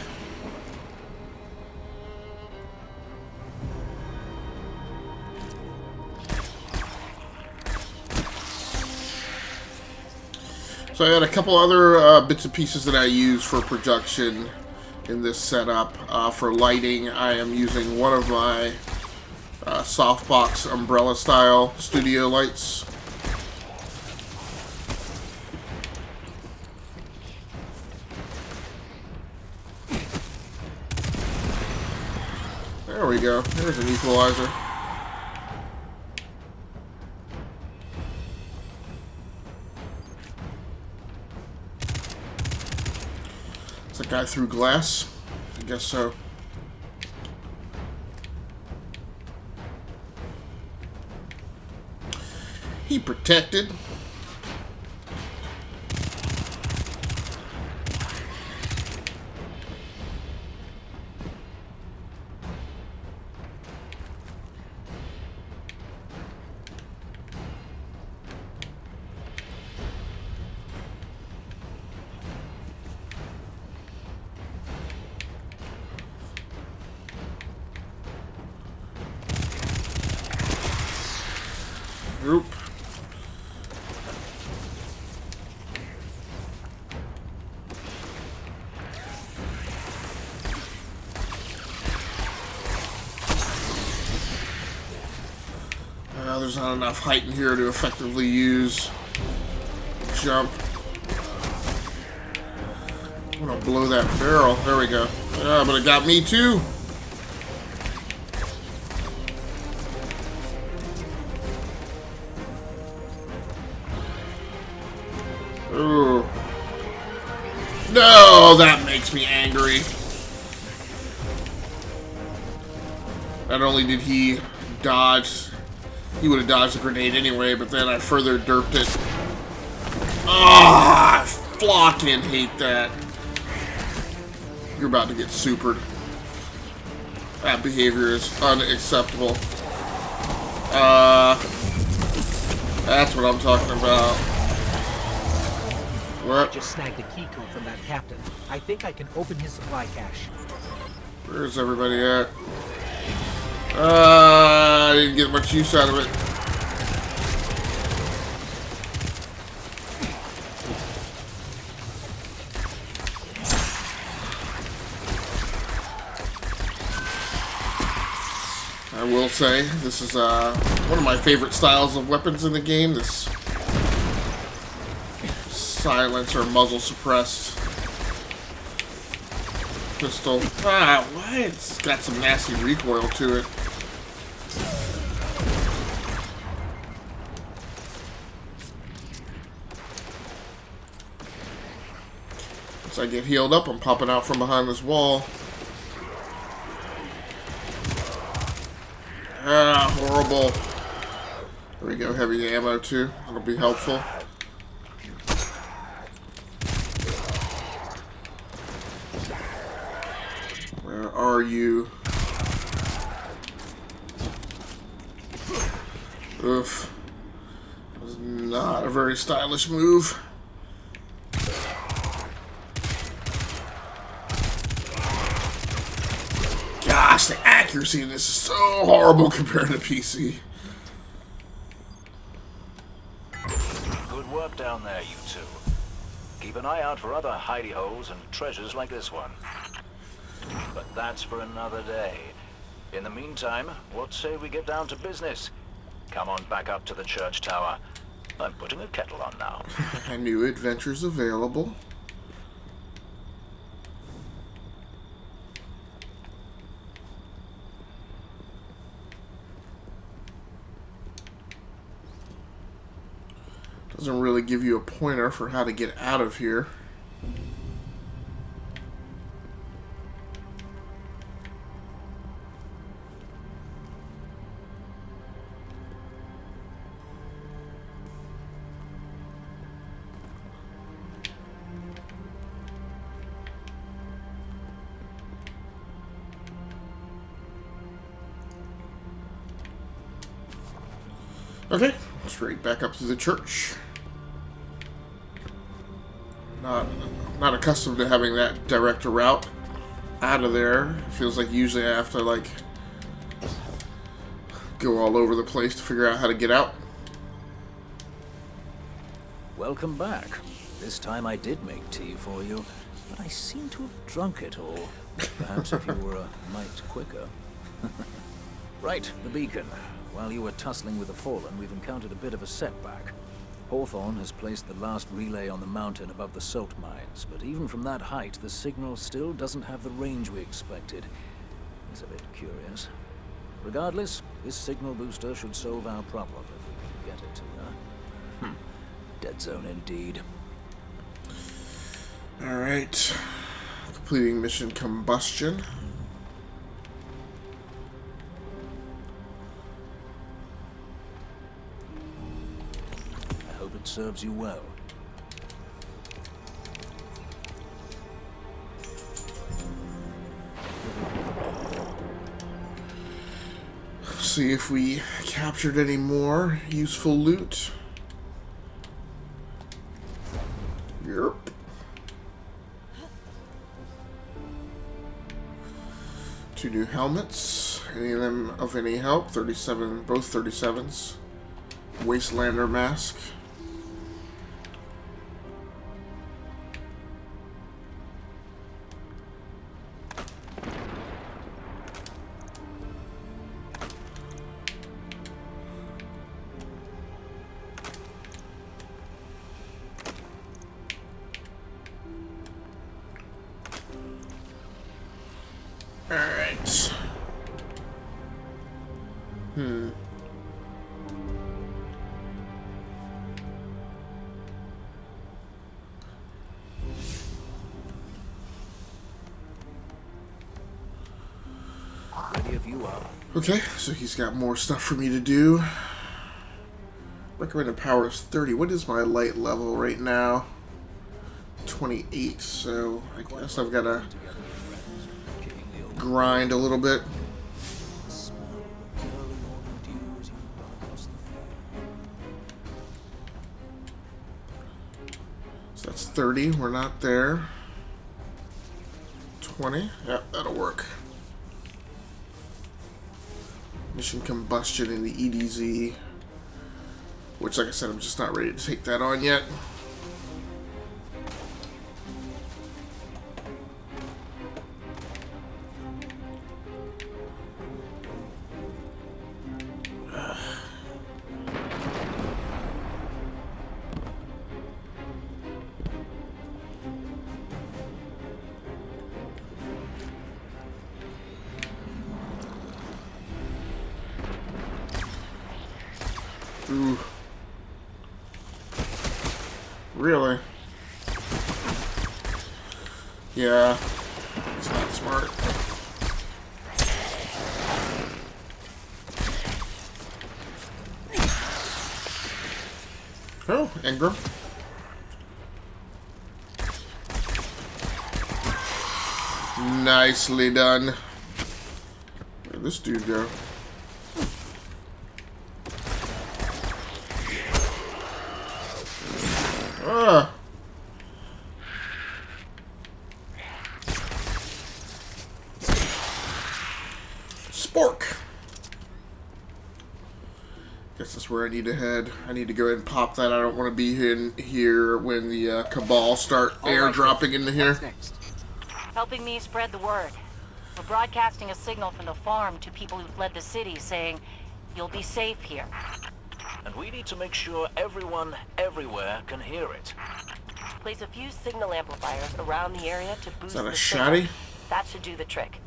So I got a couple other bits and pieces that I use for production in this setup. For lighting, I am using one of my softbox umbrella style studio lights. There we go. There's an equalizer. Is that guy through glass? I guess so. He protected. Group. There's not enough height in here to effectively use jump. I'm gonna blow that barrel. There we go. Yeah, but it got me too. Ooh. No, that makes me angry. Not only did he dodge, he would have dodged the grenade anyway, but then I further derped it. Ah, I fucking hate that. You're about to get supered. That behavior is unacceptable. That's what I'm talking about. I just snagged a key code from that captain. I think I can open his supply cache. Where's everybody at? I didn't get much use out of it. I will say, this is one of my favorite styles of weapons in the game. This silence or muzzle suppressed pistol. Why? It's got some nasty recoil to it. As I get healed up, I'm popping out from behind this wall. Horrible. There we go, heavy ammo too. That'll be helpful. Where are you? Oof. That was not a very stylish move. Gosh, the accuracy in this is so horrible compared to PC. Good work down there, you two. Keep an eye out for other hidey holes and treasures like this one. But that's for another day. In the meantime, what say we get down to business? Come on back up to the church tower. I'm putting a kettle on now. New adventures available. Doesn't really give you a pointer for how to get out of here. Okay, straight back up to the church. Not accustomed to having that direct route out of there. It feels like usually I have to like go all over the place to figure out how to get out. Welcome back. This time I did make tea for you, but I seem to have drunk it all. Perhaps if you were a mite quicker. Right, the beacon. While you were tussling with the Fallen, we've encountered a bit of a setback. Hawthorne has placed the last relay on the mountain above the salt mines, but even from that height, the signal still doesn't have the range we expected. It's a bit curious. Regardless, this signal booster should solve our problem if we can get it to her. Dead zone indeed. Alright. Completing mission combustion. It serves you well. See if we captured any more useful loot. Yep. Two new helmets. Any of them of any help? 37, both 37s. Wastelander mask. Alright. Ready if you are. Okay, so he's got more stuff for me to do. Recommended power is 30. What is my light level right now? 28, so I guess I've got to grind a little bit. So that's 30. We're not there. 20. Yep, that'll work. Mission combustion in the EDZ. Which, like I said, I'm just not ready to take that on yet. Ooh. Really? Yeah. It's not smart. Oh, Engram. Nicely done. Where'd this dude go? Ah. Spork. Guess that's where I need to head. I need to go ahead and pop that. I don't want to be in here when the Cabal start airdropping into here. Helping me spread the word. We're broadcasting a signal from the farm to people who fled the city saying, you'll be safe here. And we need to make sure everyone, everywhere, can hear it. Place a few signal amplifiers around the area to boost Is that a the shotty? signal. That should do the trick.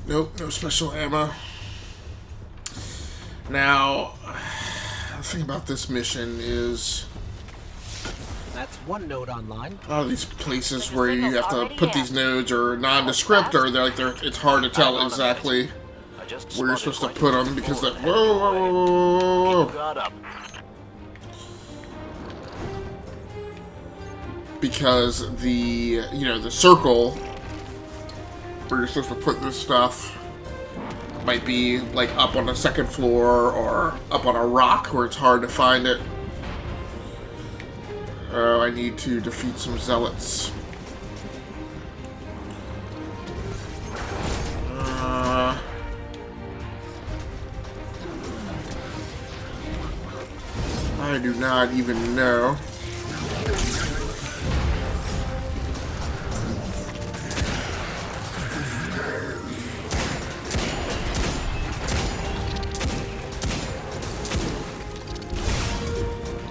Nope, no special ammo. Now, the thing about this mission is That's one node online. a lot of these places where you have to put these nodes are nondescript, or it's hard to tell exactly where you're supposed to put them because that. Whoa, whoa, whoa, whoa, whoa. Because the the circle where you're supposed to put this stuff might be like up on the second floor or up on a rock where it's hard to find it. I need to defeat some zealots. I do not even know.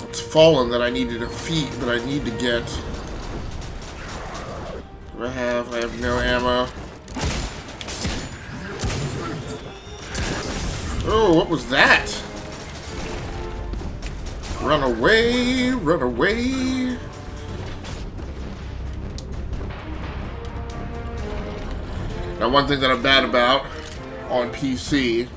It's Fallen that I need to defeat, but I need to get... What do I have? I have no ammo. Oh, what was that? Run away, run away. Now, one thing that I'm bad about on PC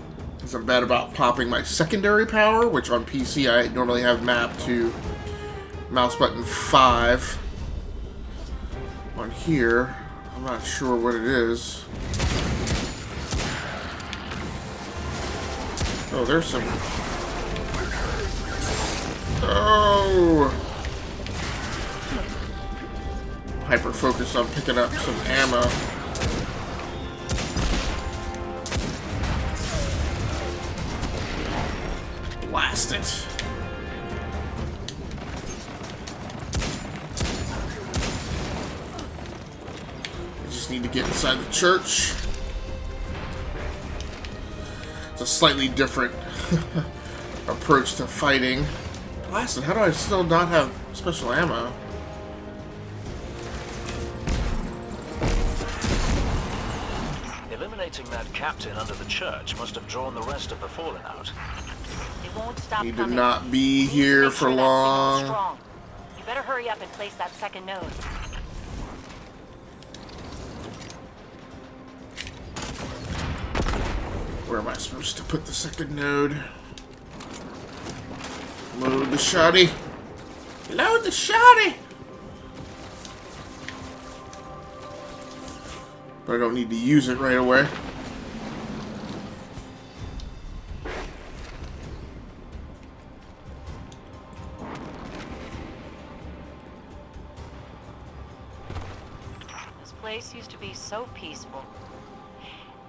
is I'm bad about popping my secondary power, which on PC I normally have mapped to mouse button 5. On here, I'm not sure what it is. Oh, there's some... Oh! Hyper focused on picking up some ammo. Blast it. I just need to get inside the church. It's a slightly different approach to fighting. Blasted, how do I still not have special ammo? Eliminating that captain under the church must have drawn the rest of the Fallen out. It won't stop Need to coming. not be here for long. Strong. You better hurry up and place that second node. Where am I supposed to put the second node? Load the shotty. Load the shotty! But I don't need to use it right away. This place used to be so peaceful.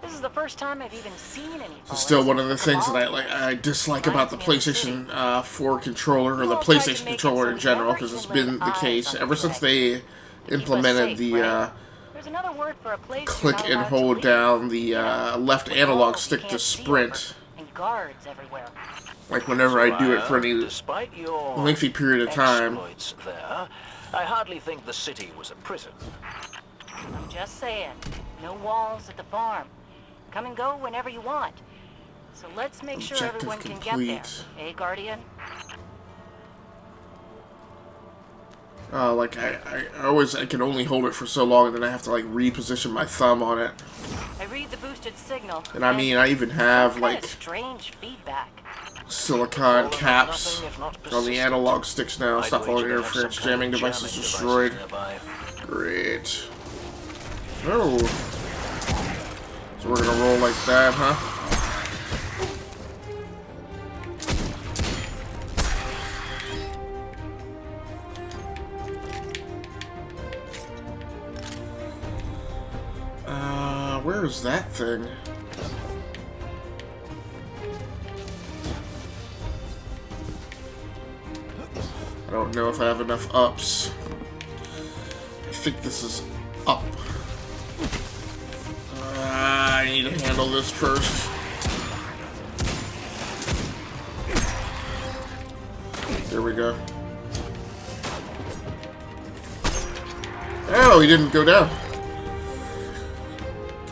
This is the first time I've even seen any. It's still one of the things that I dislike about the PlayStation 4 controller, or the PlayStation controller in general, because it's been the case ever since they implemented the click and hold down the left analog stick to sprint. Like whenever I do it for any lengthy period of time. There, I hardly think the city was a prison. I'm just saying, no walls at the farm. Come and go whenever you want. So let's make sure everyone can get there. Eh, Guardian? Like I can only hold it for so long, and then I have to like reposition my thumb on it. I read the boosted signal. And I mean, I even have like strange feedback. silicone caps on the analog sticks now. Stop all interference jamming devices destroyed. Great. Oh. So we're gonna roll like that, huh? Where is that thing? I don't know if I have enough ups. I think this is up. I need to handle this first. There we go. Oh, he didn't go down.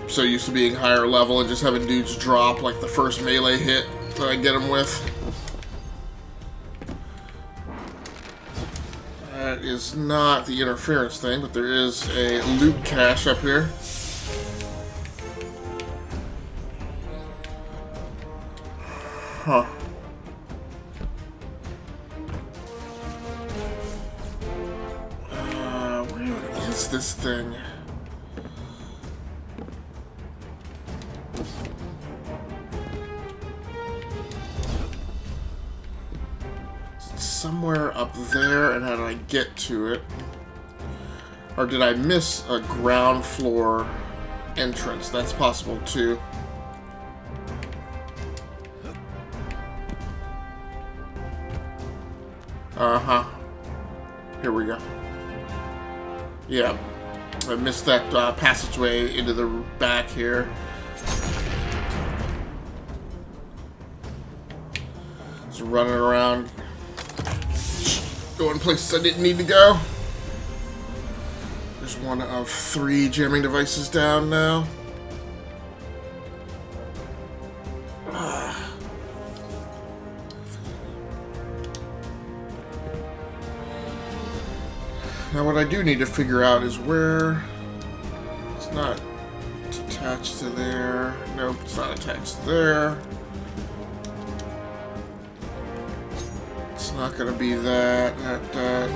I'm so used to being higher level and just having dudes drop like the first melee hit that I get them with. That is not the interference thing, but there is a loot cache up here. Huh. Where is this thing? It's somewhere up there, and how did I get to it? Or did I miss a ground floor entrance? That's possible too. Uh-huh. Here we go. Yeah. I missed that passageway into the back here. Just running around. Going places I didn't need to go. There's one of 3 jamming devices down now. Now what I do need to figure out is where... It's not attached to there. Nope, it's not attached to there. It's not going to be that, that.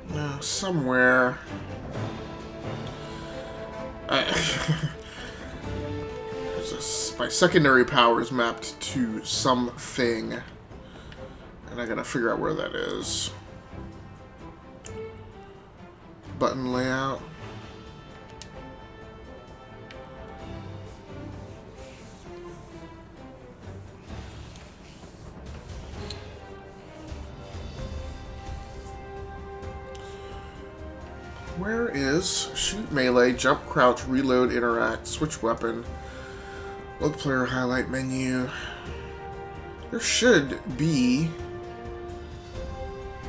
No, somewhere. My secondary power is mapped to something. And I gotta figure out where that is. Button layout. Where is shoot, melee, jump, crouch, reload, interact, switch weapon, load player, highlight menu? There should be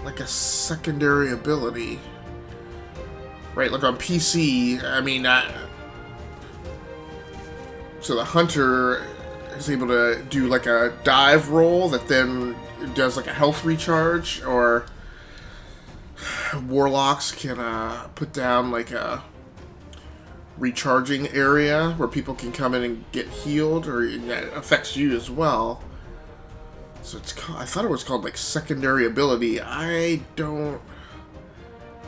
like a secondary ability, right? Like on PC, I mean, so the hunter is able to do like a dive roll that then does like a health recharge, or warlocks can put down like a recharging area where people can come in and get healed, or that affects you as well. So it's called, I thought it was called like secondary ability. I don't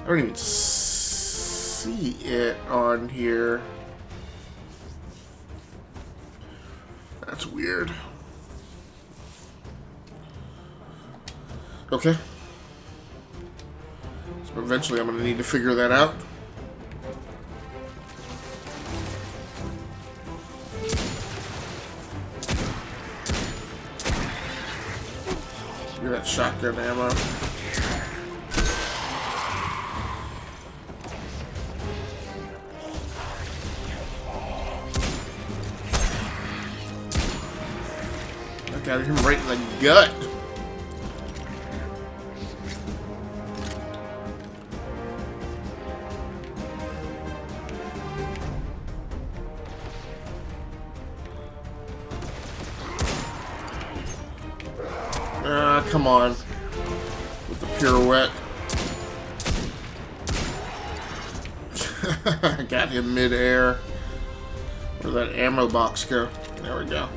I don't even see it on here. That's weird. Okay. So eventually I'm going to need to figure that out. Look at that shotgun ammo. I got him right in the gut. Come on. With the pirouette. Got him mid-air. Where'd that ammo box go? There we go.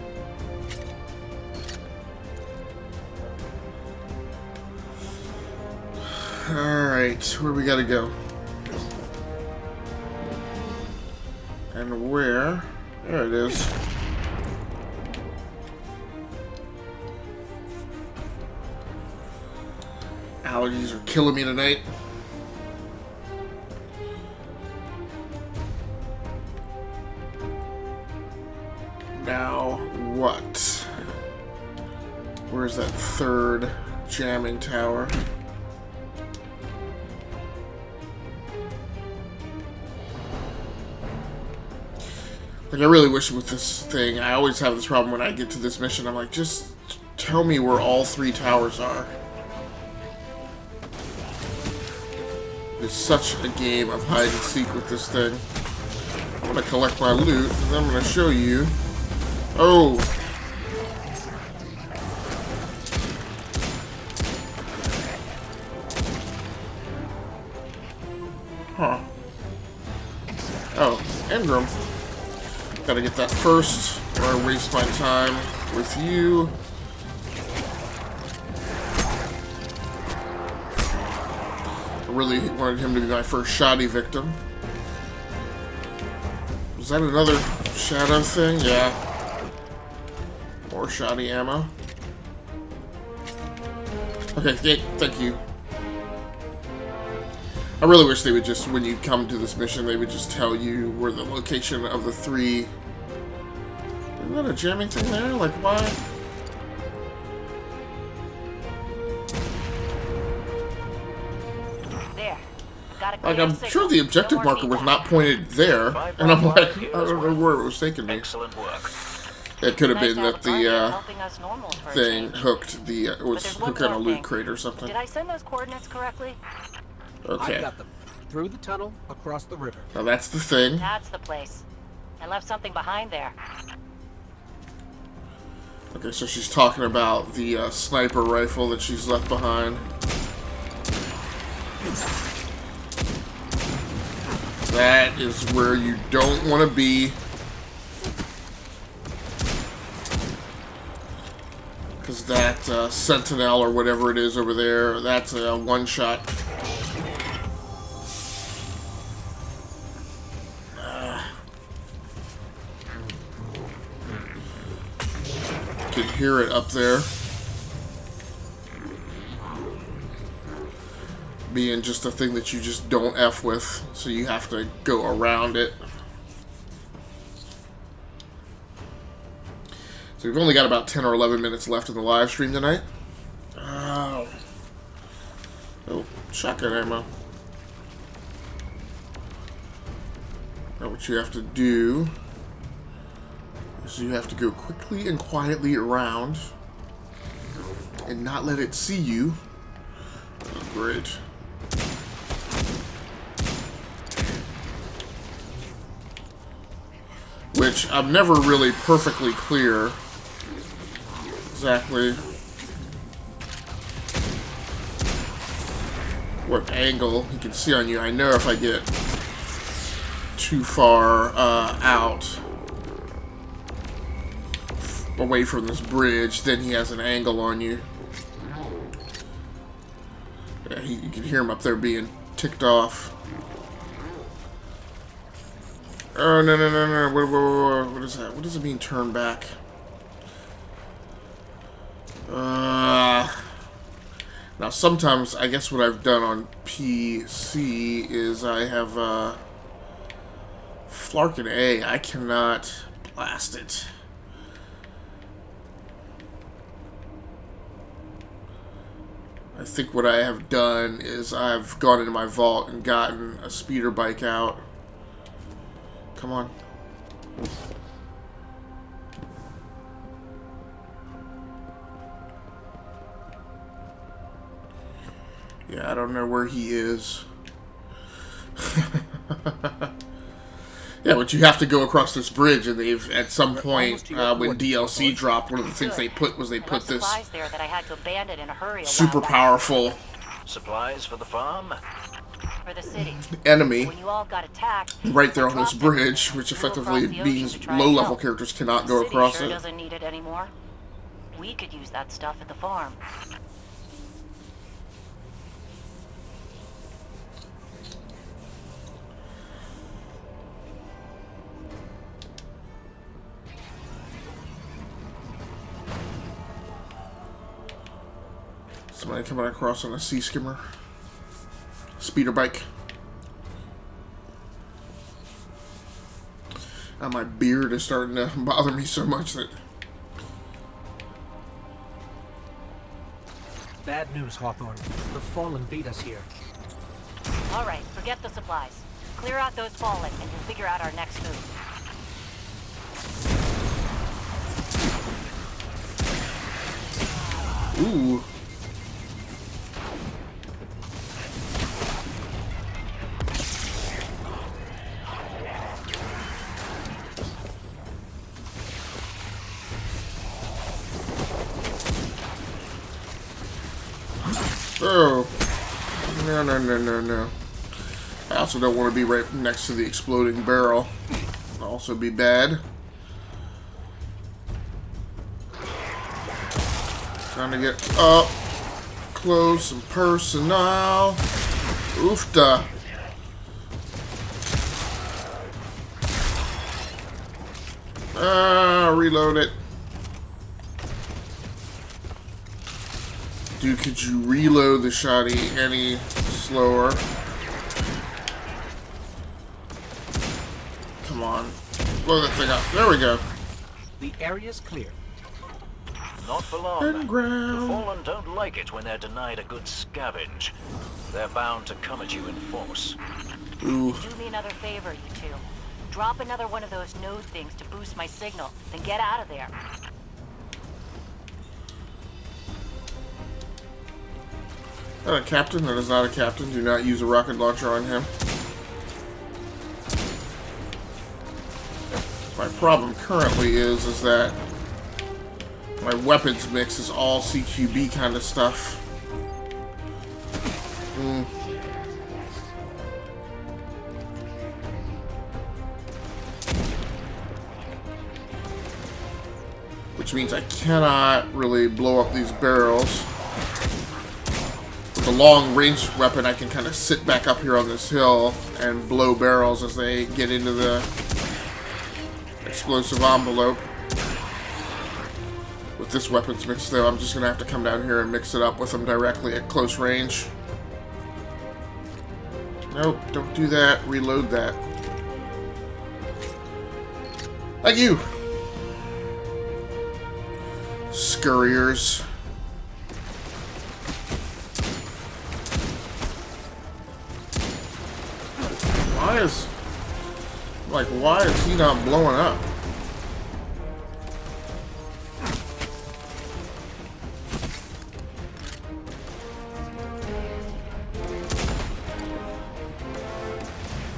Alright, where we gotta go? And where? There it is. Allergies are killing me tonight. Now, what? Where's that third jamming tower? Like, I really wish with this thing, I always have this problem when I get to this mission. I'm like, just tell me where all three towers are. It's such a game of hide and seek with this thing. I'm gonna collect my loot, and then I'm gonna show you. Oh! Huh. Oh, Ingram. Gotta get that first, or I waste my time with you. I really wanted him to be my first shoddy victim. Was that another shadow thing? Yeah. More shoddy ammo. Okay, thank you. I really wish they would just, when you come to this mission, they would just tell you where the location of the three... Isn't that a jamming thing there? Like, why? There. Got Like, I'm sure the objective marker was not pointed there, and I'm like, I don't know where it was taking me. Excellent work. It could have been that the thing hooked the, it was hooked on a loot crate or something. Did I send those coordinates correctly? Okay. I got them. Through the tunnel, across the river. Now that's the thing. That's the place. I left something behind there. Okay, so she's talking about the sniper rifle that she's left behind. That is where you don't want to be. Because that Sentinel or whatever it is over there, that's a one-shot. You can hear it up there. Being just a thing that you just don't F with, so you have to go around it. So we've only got about 10 or 11 minutes left in the live stream tonight. Oh, shotgun ammo. Now what you have to do is you have to go quickly and quietly around and not let it see you. Oh, great. Which I'm never really perfectly clear exactly what angle he can see on you. I know if I get too far out away from this bridge, then he has an angle on you. Yeah, you can hear him up there being ticked off. Oh, no. What is that? What does it mean, turn back? Now, sometimes, I guess what I've done on PC is I have, Flarkin A. I cannot blast it. I think what I have done is I've gone into my vault and gotten a speeder bike out. Come on. Yeah, I don't know where he is. Yeah, but you have to go across this bridge, and they've, at some point, when DLC dropped, one of the things they put was they put this there that I had to abandon in a hurry super powerful Supplies for the farm? for the city. enemy When you all got attacked, right there on this bridge, which effectively means low-level characters cannot go across sure it. doesn't need it anymore. We could use that stuff at the farm. Somebody coming across on a sea skimmer. Speeder bike. And my beard is starting to bother me so much that... Bad news, Hawthorne. The Fallen beat us here. All right, forget the supplies. Clear out those fallen, and we'll figure out our next move. Ooh. Oh. No. I also don't want to be right next to the exploding barrel. That'll also be bad. Trying to get up close and personal. Oofta. Reload it. Dude, could you reload the shotty any slower? Come on. Blow that thing up. There we go. The area's clear. Not for long. And ground. The Fallen don't like it when they're denied a good scavenge. They're bound to come at you in force. Ooh. Do me another favor, you two. Drop another one of those node things to boost my signal, then get out of there. Not a captain? That is not a captain. Do not use a rocket launcher on him. My problem currently is that my weapons mix is all CQB kind of stuff. Which means I cannot really blow up these barrels. With a long range weapon, I can kind of sit back up here on this hill and blow barrels as they get into the explosive envelope. With this weapons mix, though, I'm just going to have to come down here and mix it up with them directly at close range. Nope, don't do that. Reload that. Thank you! Scurriers. Why is he not blowing up?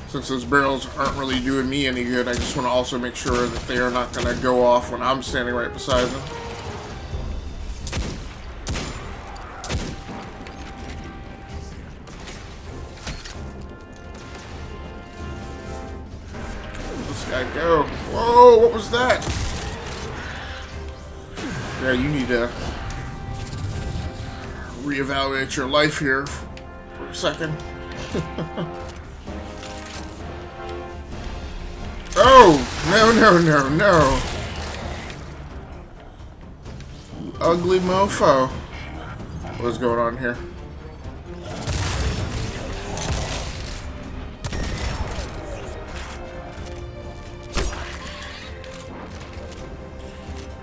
Since those barrels aren't really doing me any good, I just want to also make sure that they are not going to go off when I'm standing right beside them. Go. Whoa, what was that? Yeah, you need to reevaluate your life here for a second. Oh! No, no, no, no! You ugly mofo. What is going on here?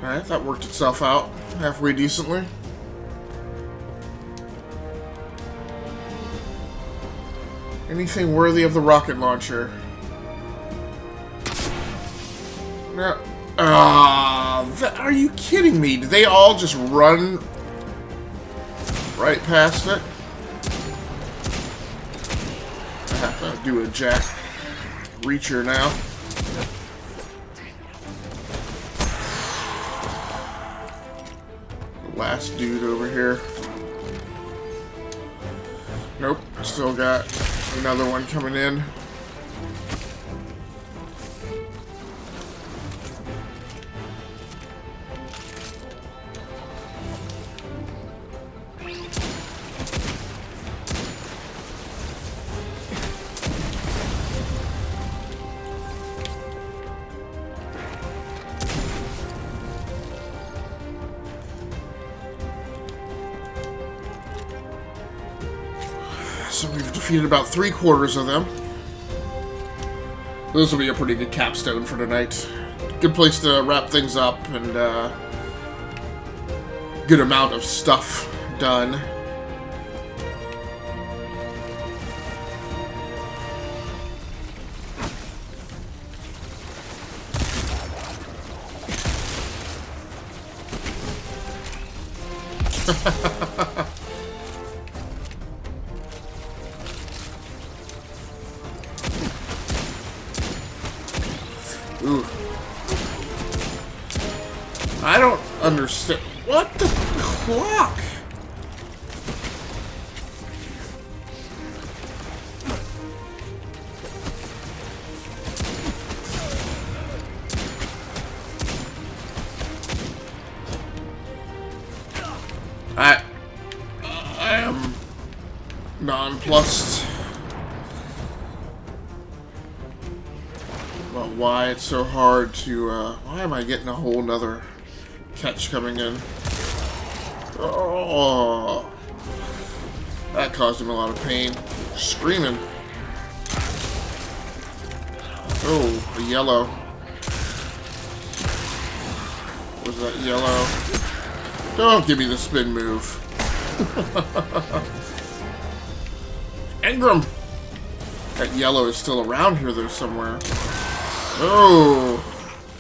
Alright, that worked itself out halfway decently. Anything worthy of the rocket launcher? No. Are you kidding me? Did they all just run right past it? I have to do a jack reacher now. The last dude over here. Nope, still got another one coming in. So we've defeated about 3/4 of them. This will be a pretty good capstone for tonight. Good place to wrap things up, and good amount of stuff done. Ooh. I don't understand. What the clock? I am nonplussed. About why it's so hard to, why am I getting a whole nother catch coming in? Oh, that caused him a lot of pain. Screaming. Oh, the yellow. Was that yellow? Don't give me the spin move. Ingram! That yellow is still around here though somewhere. Oh!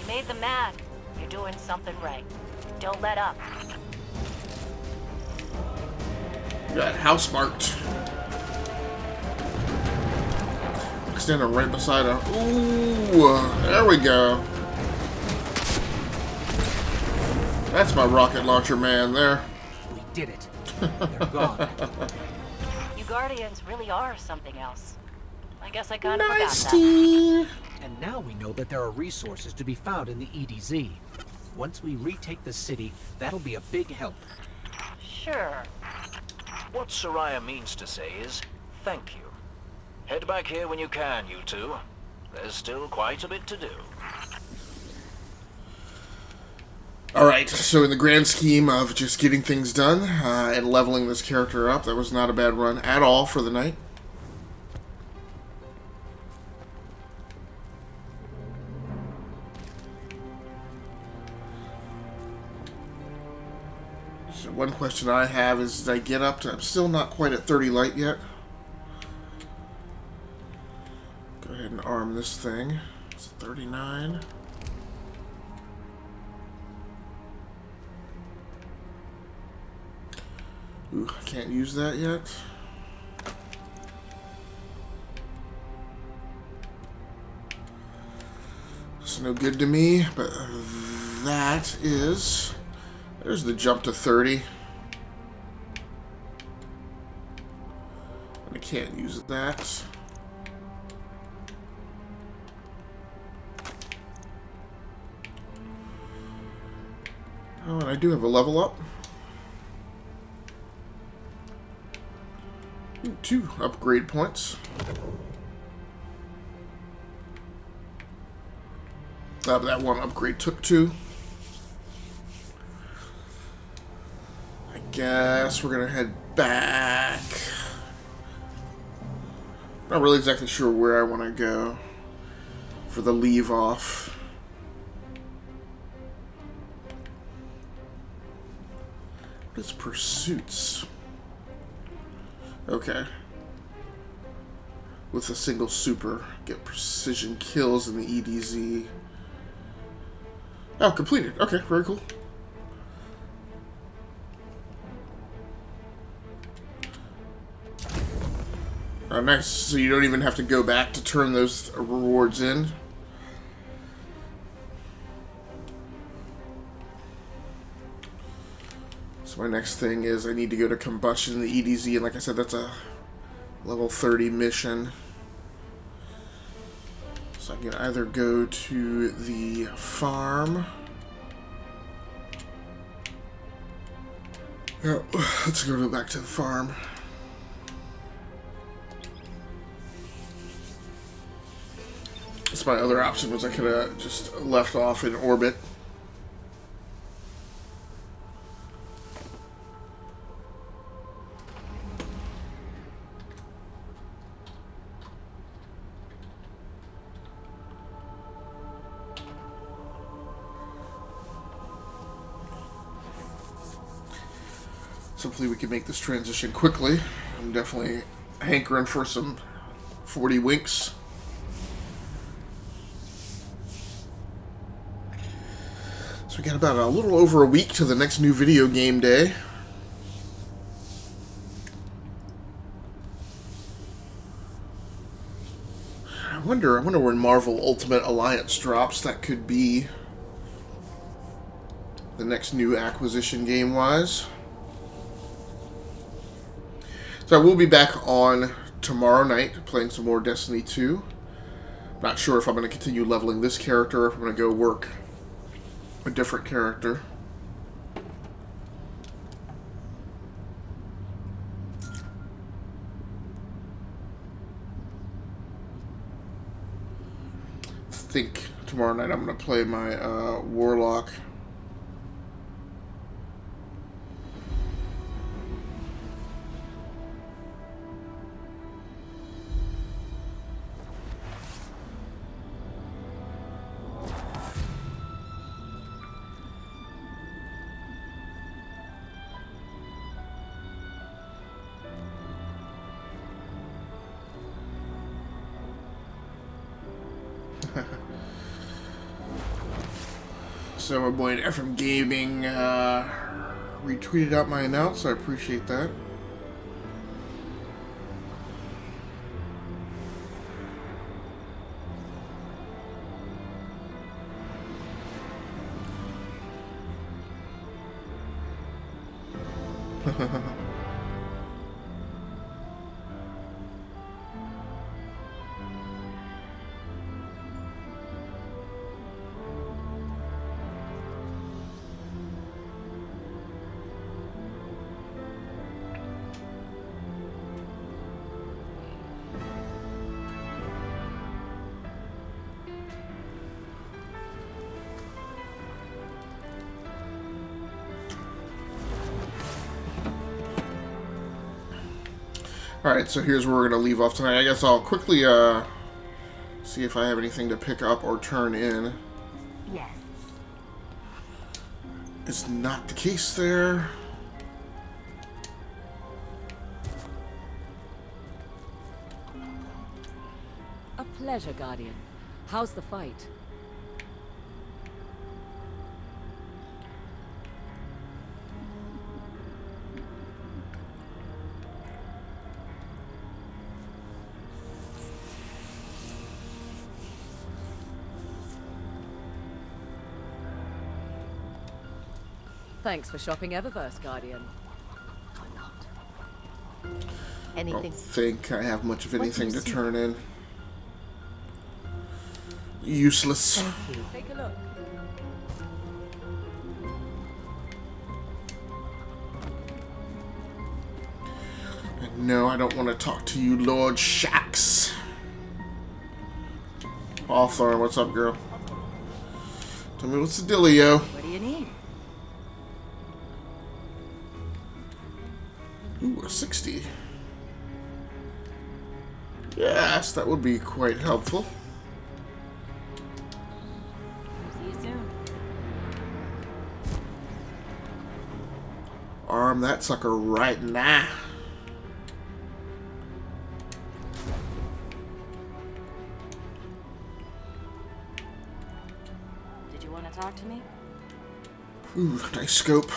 You made them mad. You're doing something right. Don't let up. Got house marked. Standing right beside him. Ooh! There we go. That's my rocket launcher man there. We did it. They're gone. You Guardians really are something else. I guess I kind of forgot that. And now we know that there are resources to be found in the EDZ. Once we retake the city, that'll be a big help. Sure. What Soraya means to say is, thank you. Head back here when you can, you two. There's still quite a bit to do. Alright, so in the grand scheme of just getting things done and leveling this character up, that was not a bad run at all for the night. So one question I have is, did I get up to... I'm still not quite at 30 light yet. Go ahead and arm this thing. It's 39. Ooh, I can't use that yet. It's no good to me, but that is... There's the jump to 30. I can't use that. Oh, and I do have a level up. 2 upgrade points. But that one upgrade took 2. I guess we're gonna head back. Not really exactly sure where I want to go for the leave off. What is pursuits? Okay. With a single super, get precision kills in the EDZ. Oh, completed. Okay, very cool. Oh, nice. So you don't even have to go back to turn those rewards in. So my next thing is I need to go to Combustion in the EDZ, and like I said, that's a level 30 mission. So I can either go to the farm. Yeah, let's go back to the farm. That's my other option, was I could have just left off in orbit. So hopefully we can make this transition quickly. I'm definitely hankering for some 40 winks. So we got about a little over a week to the next new video game day. I wonder when Marvel Ultimate Alliance drops. That could be the next new acquisition game-wise. So I will be back on tomorrow night playing some more Destiny 2. Not sure if I'm going to continue leveling this character or if I'm going to go work a different character. I think tomorrow night I'm going to play my Warlock. So my boy FM Gaming retweeted out my announce, so I appreciate that. Alright, so here's where we're going to leave off tonight. I guess I'll quickly see if I have anything to pick up or turn in. Yes. It's not the case there. A pleasure, Guardian. How's the fight? Thanks for shopping Eververse, Guardian. I don't think I have much of anything to turn in. Useless. Thank you. Take a look. No, I don't want to talk to you, Lord Shax. Hawthorne, what's up, girl? Tell me what's the dealio. What do you need? Ooh, a 60. Yes, that would be quite helpful. See you soon. Arm that sucker right now. Did you want to talk to me? Ooh, nice scope.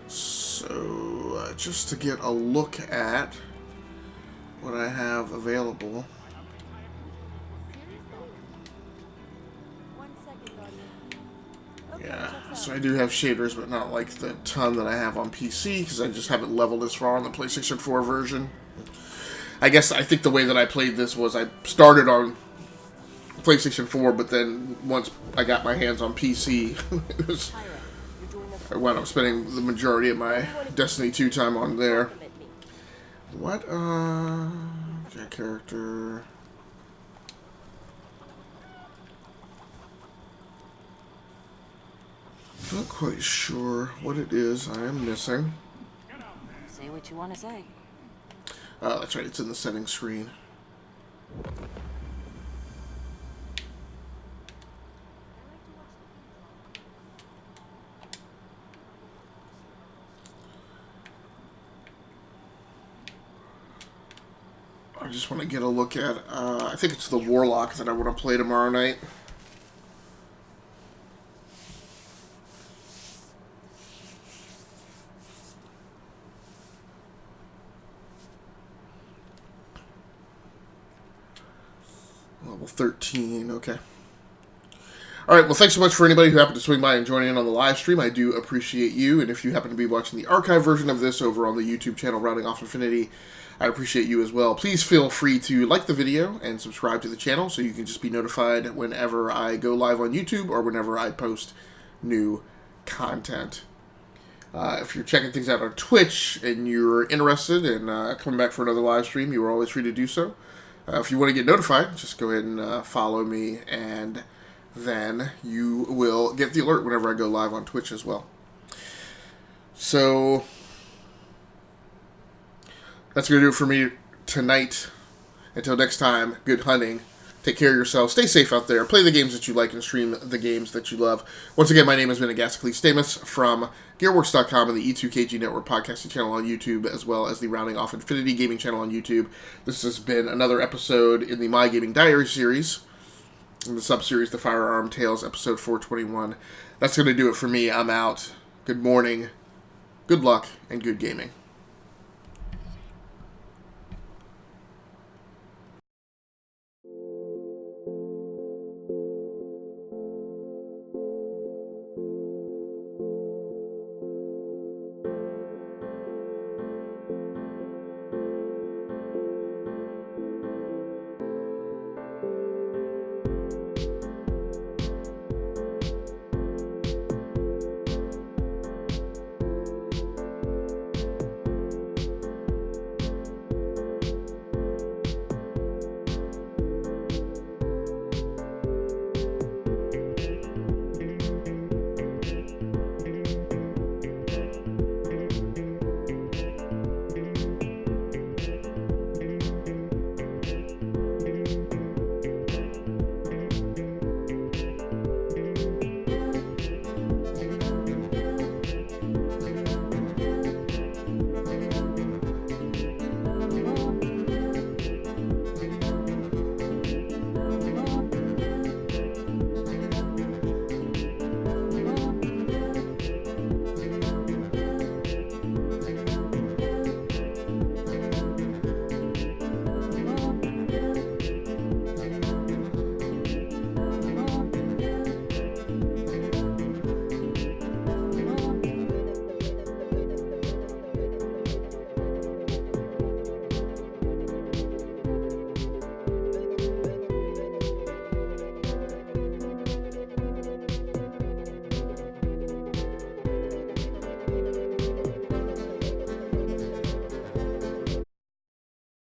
So, just to get a look at what I have available. Yeah, so I do have shaders, but not like the ton that I have on PC, because I just haven't leveled as far on the PlayStation 4 version. I think the way that I played this was I started on PlayStation 4, but then once I got my hands on PC, I wound up spending the majority of my Destiny 2 time on there. What, that character... Not quite sure what it is I am missing. Say what you want to say. That's right, it's in the settings screen. I just want to get a look at, I think it's the Warlock that I want to play tomorrow night. Level 13, okay. Alright, well, thanks so much for anybody who happened to swing by and join in on the live stream. I do appreciate you, and if you happen to be watching the archive version of this over on the YouTube channel Rounding Off Infinity, I appreciate you as well. Please feel free to like the video and subscribe to the channel so you can just be notified whenever I go live on YouTube or whenever I post new content. If you're checking things out on Twitch and you're interested in coming back for another live stream, you are always free to do so. If you want to get notified, just go ahead and follow me, and then you will get the alert whenever I go live on Twitch as well. So, that's going to do it for me tonight. Until next time, good hunting. Take care of yourself. Stay safe out there. Play the games that you like and stream the games that you love. Once again, my name has been Agasicles Stamus from GearWorks.com and the E2KG Network podcasting channel on YouTube, as well as the Rounding Off Infinity gaming channel on YouTube. This has been another episode in the My Gaming Diary series, in the sub-series, the Firearms Tales, episode 421. That's going to do it for me. I'm out. Good morning, good luck, and good gaming.